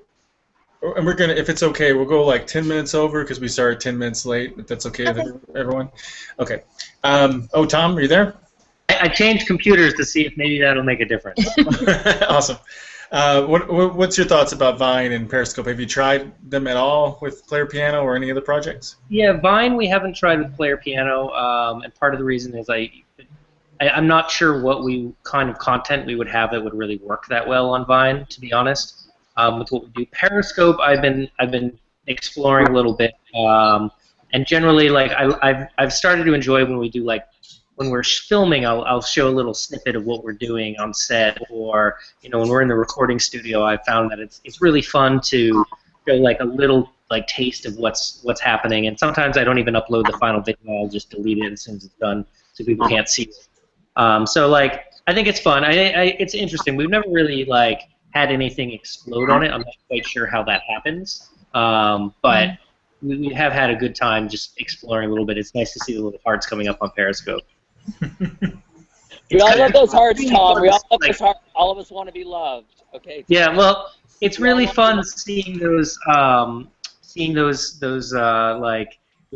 and we're gonna, if it's okay, we'll go like 10 minutes over because we started 10 minutes late. If that's okay with everyone. Okay. Oh, Tom, are you there? I changed computers to see if maybe that'll make a difference. Awesome. What's your thoughts about Vine and Periscope? Have you tried them at all with Player Piano or any other projects? Yeah, Vine we haven't tried with Player Piano, and part of the reason is I'm not sure what kind of content we would have that would really work that well on Vine, to be honest. With what we do, Periscope, I've been exploring a little bit, and generally, like I've started to enjoy when we do when we're filming, I'll show a little snippet of what we're doing on set, or when we're in the recording studio, I've found that it's really fun to show like a little taste of what's happening, and sometimes I don't even upload the final video. I'll just delete it as soon as it's done so people can't see it. So I think it's fun. It's interesting. We've never really had anything explode on it. I'm not quite sure how that happens, but we have had a good time just exploring a little bit. It's nice to see the little hearts coming up on Periscope. We all love those hearts, Tom. We all love those hearts. All of us want to be loved. Okay. Yeah, well, it's really fun seeing those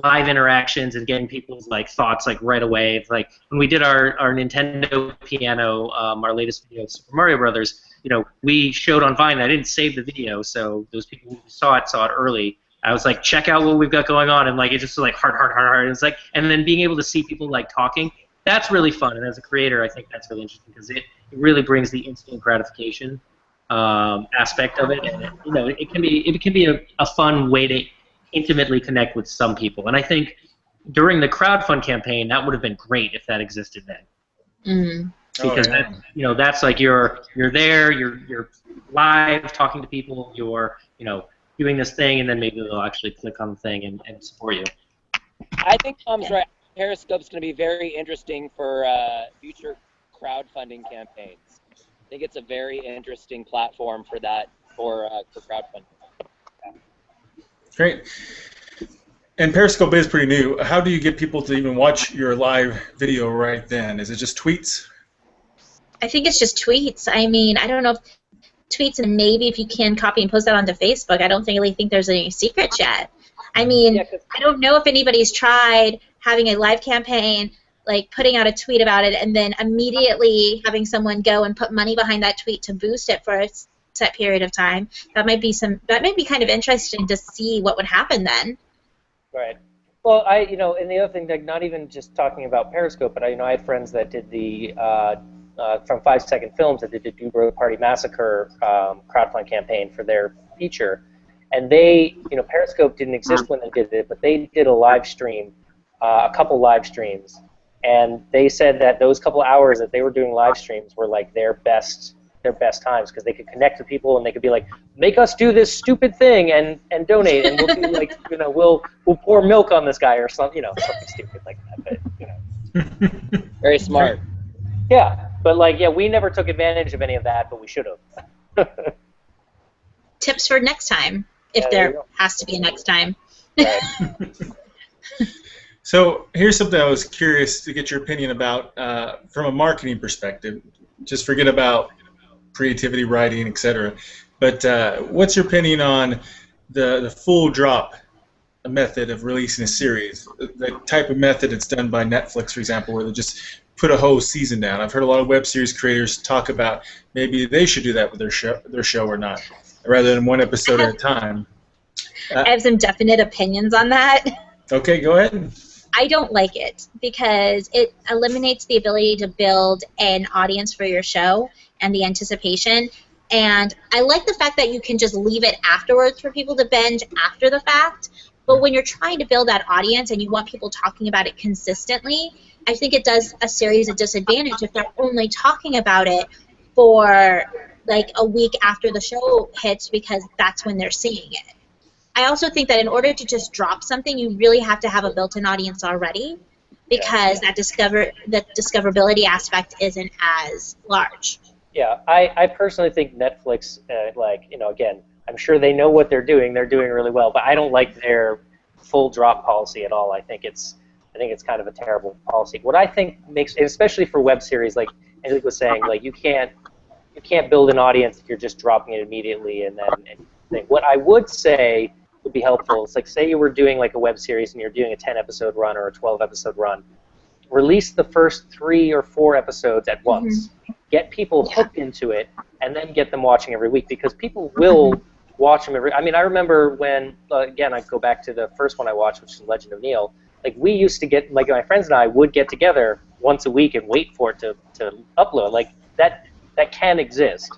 live interactions and getting people's thoughts right away. Like when we did our Nintendo Piano, our latest video of Super Mario Brothers, we showed on Vine. I didn't save the video, so those people who saw it early. I was like, check out what we've got going on, and it just heart. It's and then being able to see people talking, that's really fun. And as a creator, I think that's really interesting because it really brings the instant gratification aspect of it, and it can be a fun way to intimately connect with some people. And I think during the crowdfund campaign, that would have been great if that existed then. Mm-hmm. Because that's you're there, you're live talking to people, you're doing this thing, and then maybe they'll actually click on the thing and support you. I think Tom's right. Periscope's going to be very interesting for future crowdfunding campaigns. I think it's a very interesting platform for that for crowdfunding. Great. And Periscope is pretty new. How do you get people to even watch your live video right then? Is it just tweets? I think it's just tweets. I mean, I don't know if tweets, and maybe if you can copy and post that onto Facebook. I don't really think there's any secrets yet. I mean, Yeah, 'cause- I don't know if anybody's tried having a live campaign, like putting out a tweet about it, and then immediately having someone go and put money behind that tweet to boost it for a set period of time. That might be kind of interesting to see what would happen then. Right. Well, and the other thing, like, not even just talking about Periscope, but I had friends that did the from 5 Second Films that did the Dubrow Party Massacre crowdfund campaign for their feature, and they, Periscope didn't exist when they did it, but they did a live stream, a couple live streams, and they said that those couple hours that they were doing live streams were like their best times, because they could connect to people and they could be like, make us do this stupid thing and donate, and we'll do like, we'll pour milk on this guy or something, something stupid like that. But Very smart. yeah, but like, yeah, we never took advantage of any of that, but we should have. Tips for next time, if Yeah, there you there go. has to be a next time. Right. So here's something I was curious to get your opinion about from a marketing perspective. Just forget about creativity, writing, etc. But what's your opinion on the full drop method of releasing a series? The type of method it's done by Netflix, for example, where they just put a whole season down. I've heard a lot of web series creators talk about maybe they should do that with their show or not, rather than one episode at a time. I have some definite opinions on that. Okay, go ahead. I don't like it because it eliminates the ability to build an audience for your show and the anticipation. And I like the fact that you can just leave it afterwards for people to binge after the fact. But when you're trying to build that audience and you want people talking about it consistently, I think it does a series a disadvantage if they're only talking about it for like a week after the show hits, because that's when they're seeing it. I also think that in order to just drop something, you really have to have a built-in audience already, because that discoverability aspect isn't as large. Yeah, I personally think Netflix, again, I'm sure they know what they're doing. They're doing really well, but I don't like their full drop policy at all. I think it's kind of a terrible policy. What I think makes, especially for web series, like Angelique was saying, like you can't build an audience if you're just dropping it immediately and then. What I would say would be helpful is, like, say you were doing like a web series and you're doing a 10-episode run or a 12-episode run. Release the first 3 or 4 episodes at once. Get people hooked into it, and then get them watching every week, because people will watch them every. I mean, I remember when, again, I go back to the first one I watched, which is Legend of Neil. Like, we used to get, like, my friends and I would get together once a week and wait for it to upload. Like, that can exist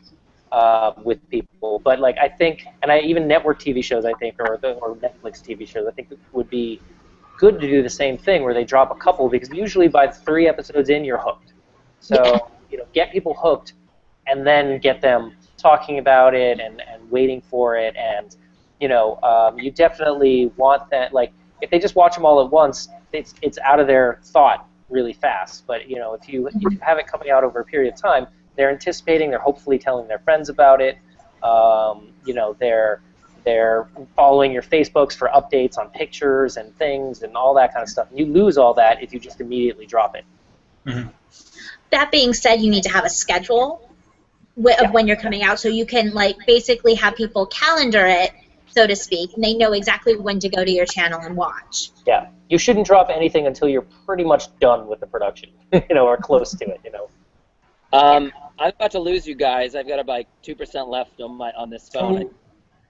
with people, but like I think, and even network TV shows, I think, or Netflix TV shows, I think it would be good to do the same thing where they drop a couple, because usually by 3 episodes in, you're hooked. So get people hooked, and then get them talking about it and waiting for it, and you definitely want that. Like, if they just watch them all at once, it's out of their thought really fast. But if you have it coming out over a period of time, they're anticipating, they're hopefully telling their friends about it. They're following your Facebooks for updates on pictures and things and all that kind of stuff. And you lose all that if you just immediately drop it. Mm-hmm. That being said, you need to have a schedule of when you're coming out, so you can like basically have people calendar it, so to speak, and they know exactly when to go to your channel and watch. Yeah, you shouldn't drop anything until you're pretty much done with the production, or close to it, I'm about to lose you guys. I've got about 2% left on this phone.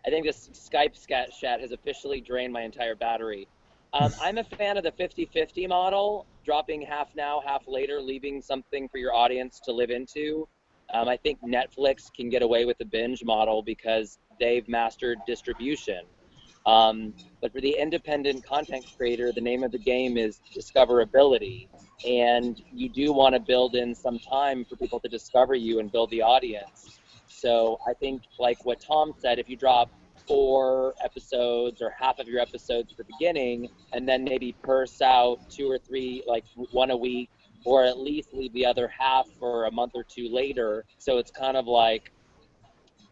I think this Skype chat has officially drained my entire battery. I'm a fan of the 50-50 model, dropping half now, half later, leaving something for your audience to live into. I think Netflix can get away with the binge model because they've mastered distribution. But for the independent content creator, the name of the game is discoverability. And you do want to build in some time for people to discover you and build the audience. So I think, like what Tom said, if you drop 4 episodes or half of your episodes at the beginning, and then maybe purse out 2 or 3, like 1 a week, or at least leave the other half for a month or 2 later, so it's kind of like,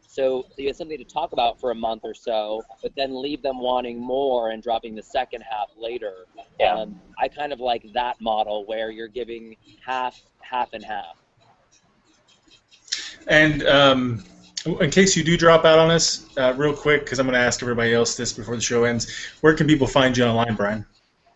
so you have something to talk about for a month or so, but then leave them wanting more and dropping the second half later. Yeah. I kind of like that model where you're giving half and half. And In case you do drop out on us, real quick, because I'm going to ask everybody else this before the show ends, where can people find you online, Brian?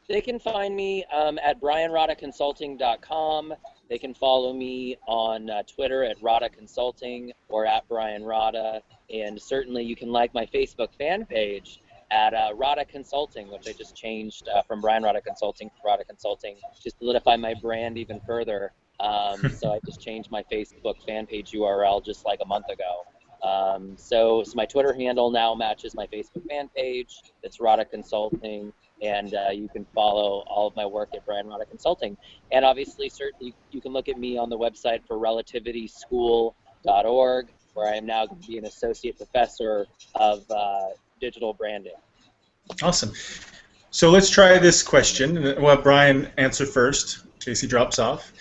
They can find me at brianradaconsulting.com. They can follow me on Twitter at Rada Consulting or at Brian Rada. And certainly you can like my Facebook fan page at Rada Consulting, which I just changed from Brian Rada Consulting to Rada Consulting to solidify my brand even further. So I just changed my Facebook fan page URL just like a month ago. So my Twitter handle now matches my Facebook fan page. It's Rada Consulting, and you can follow all of my work at Brian Rada Consulting. And obviously, certainly, you can look at me on the website for relativityschool.org, where I am now going to be an associate professor of digital branding. Awesome. So let's try this question. We'll have Brian answer first, in case he drops off.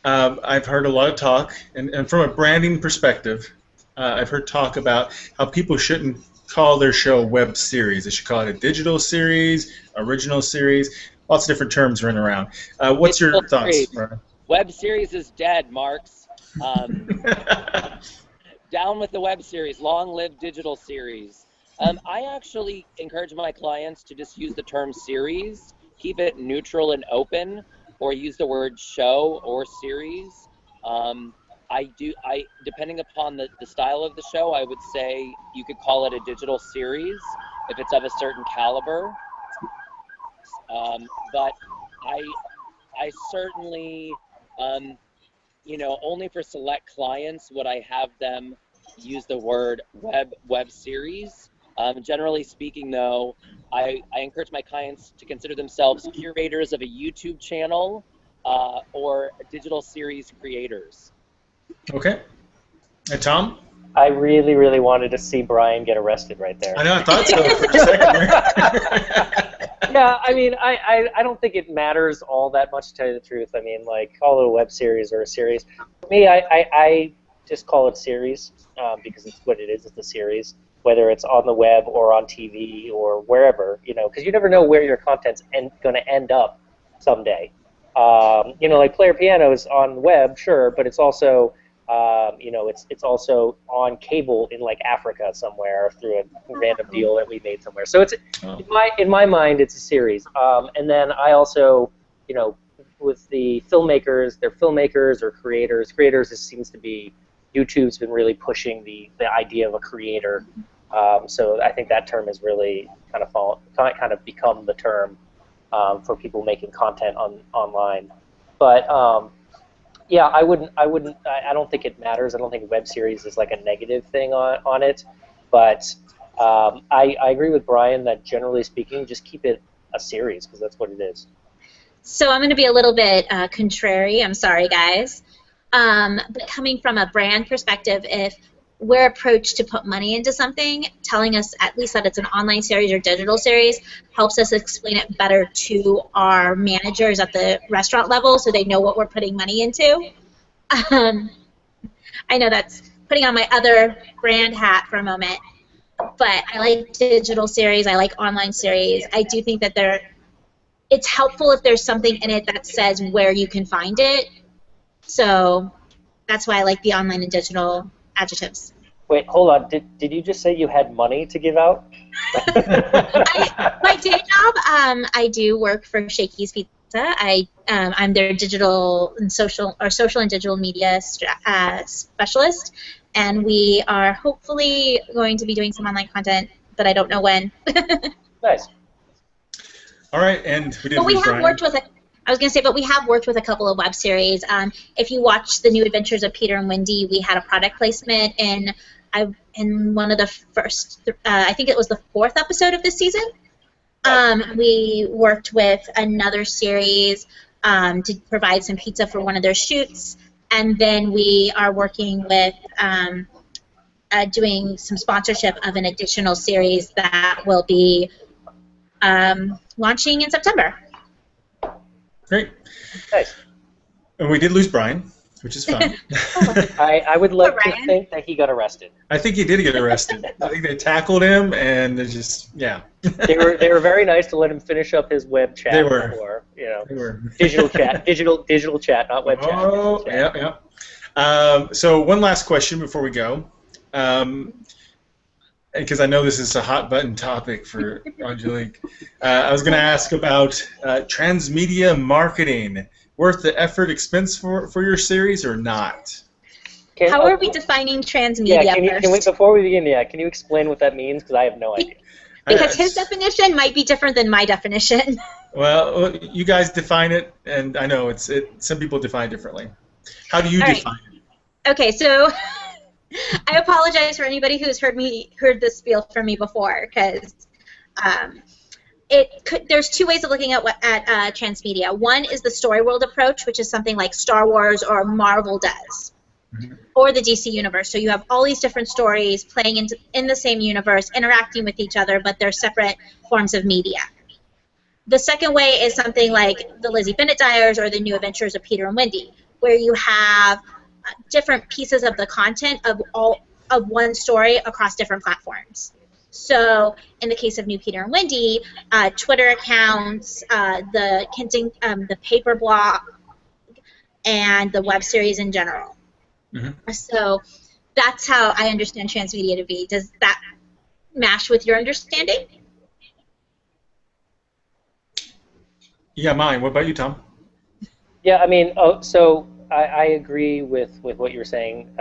I've heard a lot of talk, and from a branding perspective, I've heard talk about how people shouldn't call their show web series. They should call it a digital series, original series, lots of different terms running around. What's your thoughts, Brian? Web series is dead, Marx. Down with the web series. Long live digital series. I actually encourage my clients to just use the term series, keep it neutral and open, or use the word show or series. Depending upon the style of the show, I would say you could call it a digital series if it's of a certain caliber. But I certainly, only for select clients would I have them use the word web series. Generally speaking, though, I encourage my clients to consider themselves curators of a YouTube channel or digital series creators. Okay. And Tom? I really, really wanted to see Brian get arrested right there. I know, I thought so for a second. Yeah, I mean, I don't think it matters all that much, to tell you the truth. I mean, like, call it a web series or a series. For me, I just call it series because it's what it is. It's a series, whether it's on the web or on TV or wherever, because you never know where your content's going to end up someday. Like Player Piano is on the web, sure, but it's also it's also on cable in like Africa somewhere through a random deal that we made somewhere. So it's in my mind, it's a series. And then I also, with the filmmakers, they're filmmakers or creators. Creators, it seems to be YouTube's been really pushing the idea of a creator. So I think that term has really kind of become the term for people making content online. But yeah, I don't think it matters. I don't think web series is like a negative thing on it. But I agree with Brian that generally speaking, just keep it a series because that's what it is. So I'm going to be a little bit contrary. I'm sorry, guys. But coming from a brand perspective, if we're approached to put money into something, telling us at least that it's an online series or digital series helps us explain it better to our managers at the restaurant level so they know what we're putting money into. I know that's putting on my other brand hat for a moment, but I like digital series. I like online series. I do think that it's helpful if there's something in it that says where you can find it. So that's why I like the online and digital adjectives. Wait, hold on. Did you just say you had money to give out? My day job, I do work for Shakey's Pizza. I'm their digital and social and digital media specialist, and we are hopefully going to be doing some online content, but I don't know when. Nice. All right, and we did. But we have worked with but we have worked with a couple of web series. If you watch The New Adventures of Peter and Wendy, we had a product placement in one of the first, I think it was the 4th episode of this season. We worked with another series to provide some pizza for one of their shoots, and then we are working with doing some sponsorship of an additional series that will be launching in September. Great. Nice. And we did lose Brian, which is fine. I would like to think that he got arrested. I think he did get arrested. I think they tackled him, and they're just, yeah. They were very nice to let him finish up his web chat. They were. Before, They were. digital chat, not web chat. Oh, yeah. So one last question before we go. because I know this is a hot button topic for Angelique. I was going to ask about transmedia marketing. Worth the effort, expense for your series or not? How are we defining transmedia first? Can we, before we begin, can you explain what that means? Because I have no idea. Because his definition might be different than my definition. Well, you guys define it, and I know some people define it differently. How do you define it? Okay, so I apologize for anybody who's heard this spiel from me before, because there's two ways of looking at transmedia. One is the story world approach, which is something like Star Wars or Marvel does, or the DC universe. So you have all these different stories playing in the same universe, interacting with each other, but they're separate forms of media. The second way is something like the Lizzie Bennet Diaries or the New Adventures of Peter and Wendy, where you have different pieces of the content of one story across different platforms. So in the case of New Peter and Wendy, Twitter accounts, the paper blog, and the web series in general. So that's how I understand transmedia to be. Does that mash with your understanding? Yeah, mine. What about you, Tom? Yeah, I mean, so I agree with what you were saying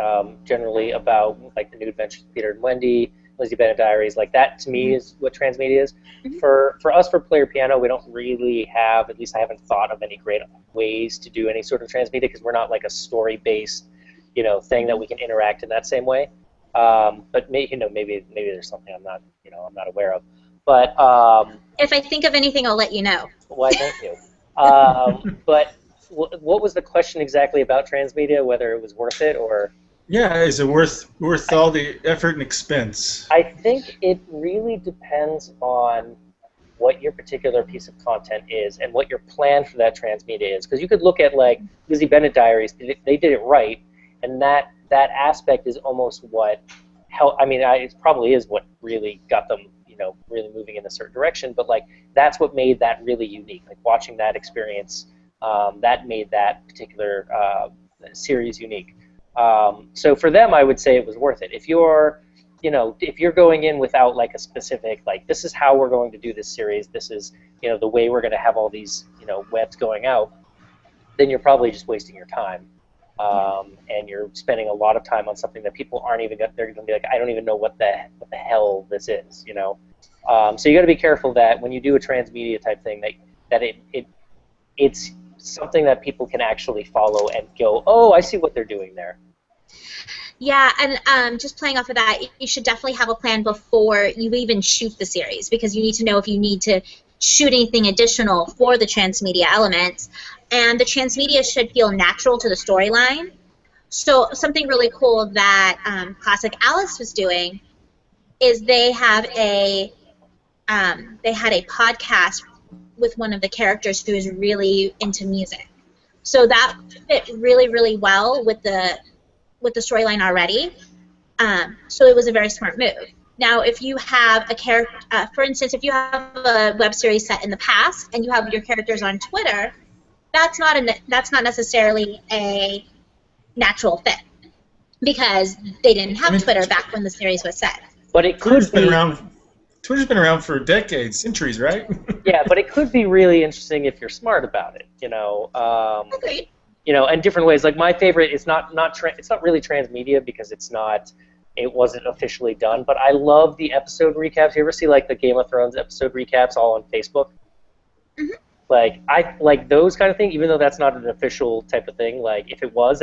generally about like the New Adventures of Peter and Wendy, Lizzie Bennet Diaries. Like that to me is what transmedia is. For us, for Player Piano, we don't really have, at least I haven't thought of any great ways to do any sort of transmedia because we're not like a story-based thing that we can interact in that same way. But maybe there's something I'm not aware of. But if I think of anything, I'll let you know. Why don't you? But what was the question exactly about transmedia? Whether it was worth it or? Yeah, is it worth all the effort and expense? I think it really depends on what your particular piece of content is and what your plan for that transmedia is. Because you could look at like Lizzie Bennet Diaries, they did it right, and that aspect is almost what it probably is what really got them really moving in a certain direction. But like that's what made that really unique. Like watching that experience, that made that particular series unique. So for them, I would say it was worth it. If you're going in without like a specific, like this is how we're going to do this series, this is the way we're going to have all these webs going out, then you're probably just wasting your time, and you're spending a lot of time on something that people aren't even they're going to be like, I don't even know what the hell this is, So you got to be careful that when you do a transmedia type thing that it's something that people can actually follow and go, oh, I see what they're doing there. Yeah, and just playing off of that, you should definitely have a plan before you even shoot the series, because you need to know if you need to shoot anything additional for the transmedia elements. And the transmedia should feel natural to the storyline. So something really cool that Classic Alice was doing is they had a podcast with one of the characters who is really into music. So that fit really, really well with the storyline already. So it was a very smart move. Now, if you have a character, for instance, if you have a web series set in the past and you have your characters on Twitter, that's not necessarily a natural fit because they didn't have Twitter back when the series was set. But it could be. Twitter's been around for decades, centuries, right? Yeah, but it could be really interesting if you're smart about it. Agreed. In different ways. Like my favorite is it's not really transmedia because it wasn't officially done. But I love the episode recaps. You ever see like the Game of Thrones episode recaps all on Facebook? Mm-hmm. Like I like those kind of things, even though that's not an official type of thing. Like if it was,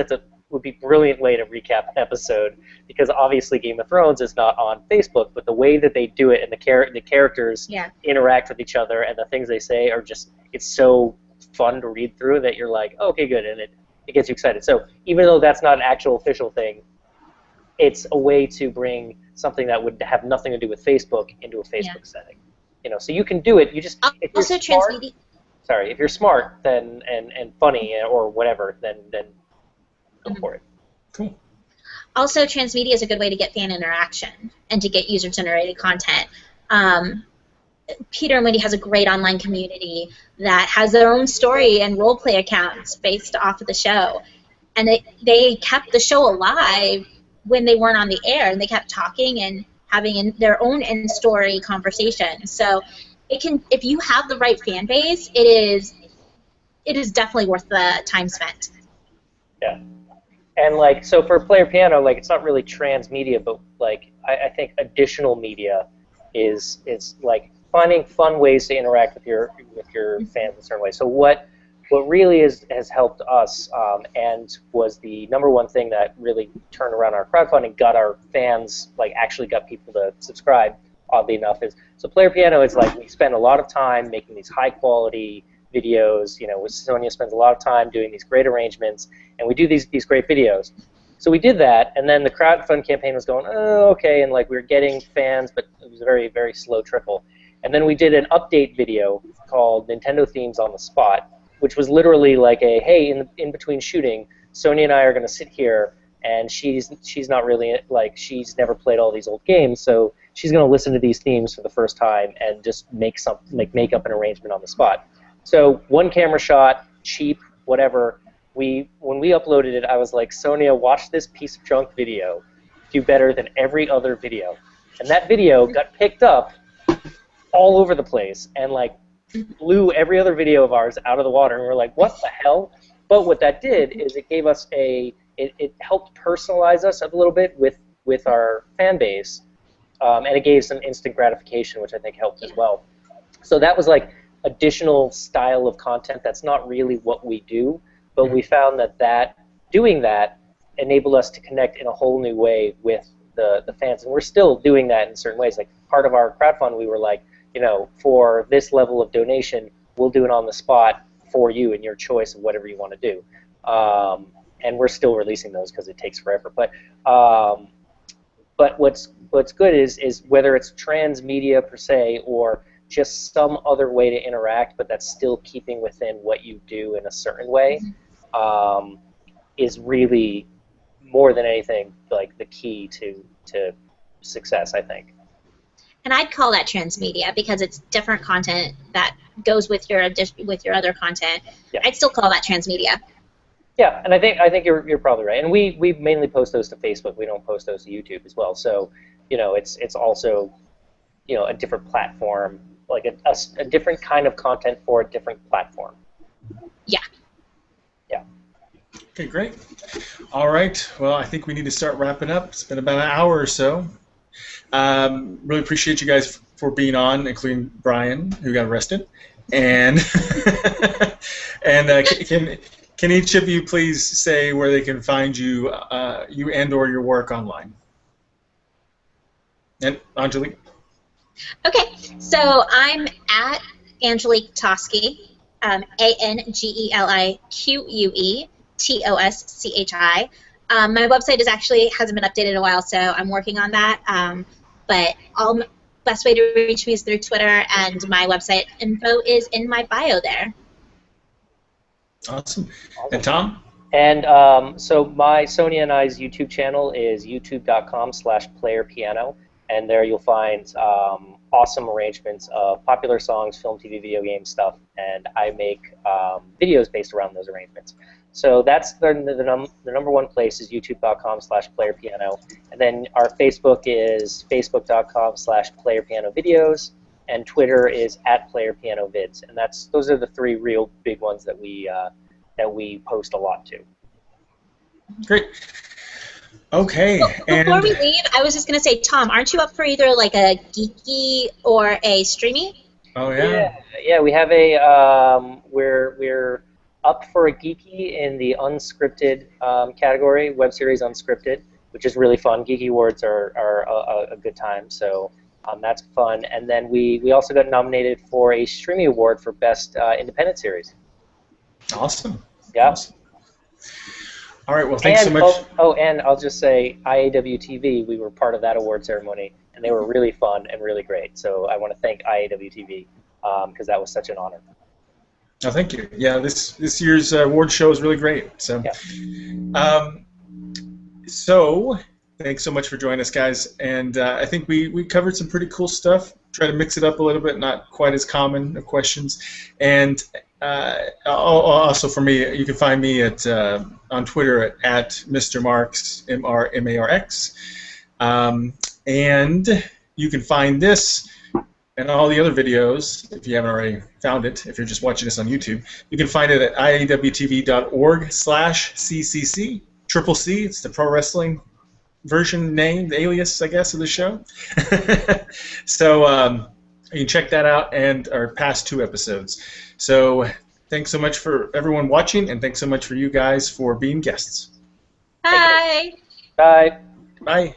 would be a brilliant way to recap an episode, because obviously Game of Thrones is not on Facebook, but the way that they do it and the characters interact with each other and the things they say are just, it's so fun to read through that you're like, oh, okay, good, and it gets you excited. So even though that's not an actual official thing, it's a way to bring something that would have nothing to do with Facebook into a Facebook setting. So you can do it. You just also transmedia. Sorry, if you're smart, then and funny or whatever, then go for it. Cool. Also, transmedia is a good way to get fan interaction and to get user-generated content. Peter and Wendy has a great online community that has their own story and role-play accounts based off of the show. And they kept the show alive when they weren't on the air, and they kept talking and having their own in-story conversation. So it can, if you have the right fan base, it is definitely worth the time spent. Yeah. And like, so for Player Piano, like, it's not really transmedia, but like, I think additional media is like finding fun ways to interact with your fans in certain ways. So what really has helped us, and was the #1 thing that really turned around our crowdfunding, got our fans, like, actually got people to subscribe, oddly enough, is, so Player Piano is like, we spend a lot of time making these high quality videos. You know, Sonia spends a lot of time doing these great arrangements, and we do these great videos. So we did that, and then the crowdfund campaign was going, oh, okay, and like, we were getting fans, but it was a very, very slow trickle. And then we did an update video called Nintendo Themes on the Spot, which was literally like a, hey, in between shooting, Sonia and I are going to sit here, and she's not really, like, she's never played all these old games, so she's going to listen to these themes for the first time and just make up an arrangement on the spot. So one camera shot, cheap, whatever. When we uploaded it, I was like, Sonia, watch this piece of junk video do better than every other video. And that video got picked up all over the place and like blew every other video of ours out of the water, and we're like, what the hell? But what that did is it gave us it helped personalize us a little bit with our fan base, and it gave some instant gratification, which I think helped as well. So that was like additional style of content that's not really what we do, but we found that doing that enabled us to connect in a whole new way with the fans, and we're still doing that in certain ways. Like, part of our crowdfund, we were like, you know, for this level of donation, we'll do it on the spot for you and your choice of whatever you want to do. And we're still releasing those because it takes forever. But what's good is whether it's transmedia per se or just some other way to interact, but that's still keeping within what you do in a certain way, is really, more than anything, like the key to success, I think. And I'd call that transmedia because it's different content that goes with your other content. Yeah. I'd still call that transmedia. Yeah, and I think you're probably right. And we mainly post those to Facebook. We don't post those to YouTube as well. So, you know, it's also, you know, a different platform, like a different kind of content for a different platform. Yeah. Yeah. Okay, great. All right. Well, I think we need to start wrapping up. It's been about an hour or so. Really appreciate you guys for being on, including Brian, who got arrested. And can each of you please say where they can find you, you and/or your work online? And Angelique. Okay, so I'm at Angelique Toschi, ANGELIQUETOSCHI. My website hasn't been updated in a while, so I'm working on that. But best way to reach me is through Twitter, and my website info is in my bio there. Awesome. And Tom? And so my Sonia and I's YouTube channel is youtube.com/playerpiano, and there you'll find awesome arrangements of popular songs, film, TV, video game stuff, and I make videos based around those arrangements. So that's the #1 place is youtube.com/playerpiano, and then our Facebook is facebook.com/playerpianovideos, and Twitter is @playerpianovids, and those are the 3 real big ones that we post a lot to. Great. Okay. Before we leave, I was just going to say, Tom, aren't you up for either like a geeky or a streamy? Oh yeah. Yeah. We have a we're up for a geeky in the unscripted category, web series unscripted, which is really fun. Geeky awards are a good time, so that's fun. And then we also got nominated for a streamy award for best independent series. Awesome. Yeah. Awesome. All right. Well, thanks so much. Oh, and I'll just say, IAWTV, we were part of that award ceremony, and they were really fun and really great. So I want to thank IAWTV because that was such an honor. Oh, thank you. Yeah, this year's award show is really great. So, yeah. So thanks so much for joining us, guys. And I think we covered some pretty cool stuff. Try to mix it up a little bit, not quite as common of questions. And Also for me, you can find me at on Twitter at Mr. Marx, MRMARX. And you can find this and all the other videos, if you haven't already found it, if you're just watching this on YouTube, you can find it at IAWTV.org/CCC. Triple C, it's the pro wrestling version name, the alias, I guess, of the show. So you can check that out and our past 2 episodes. So thanks so much for everyone watching, and thanks so much for you guys for being guests. Bye. Bye. Bye.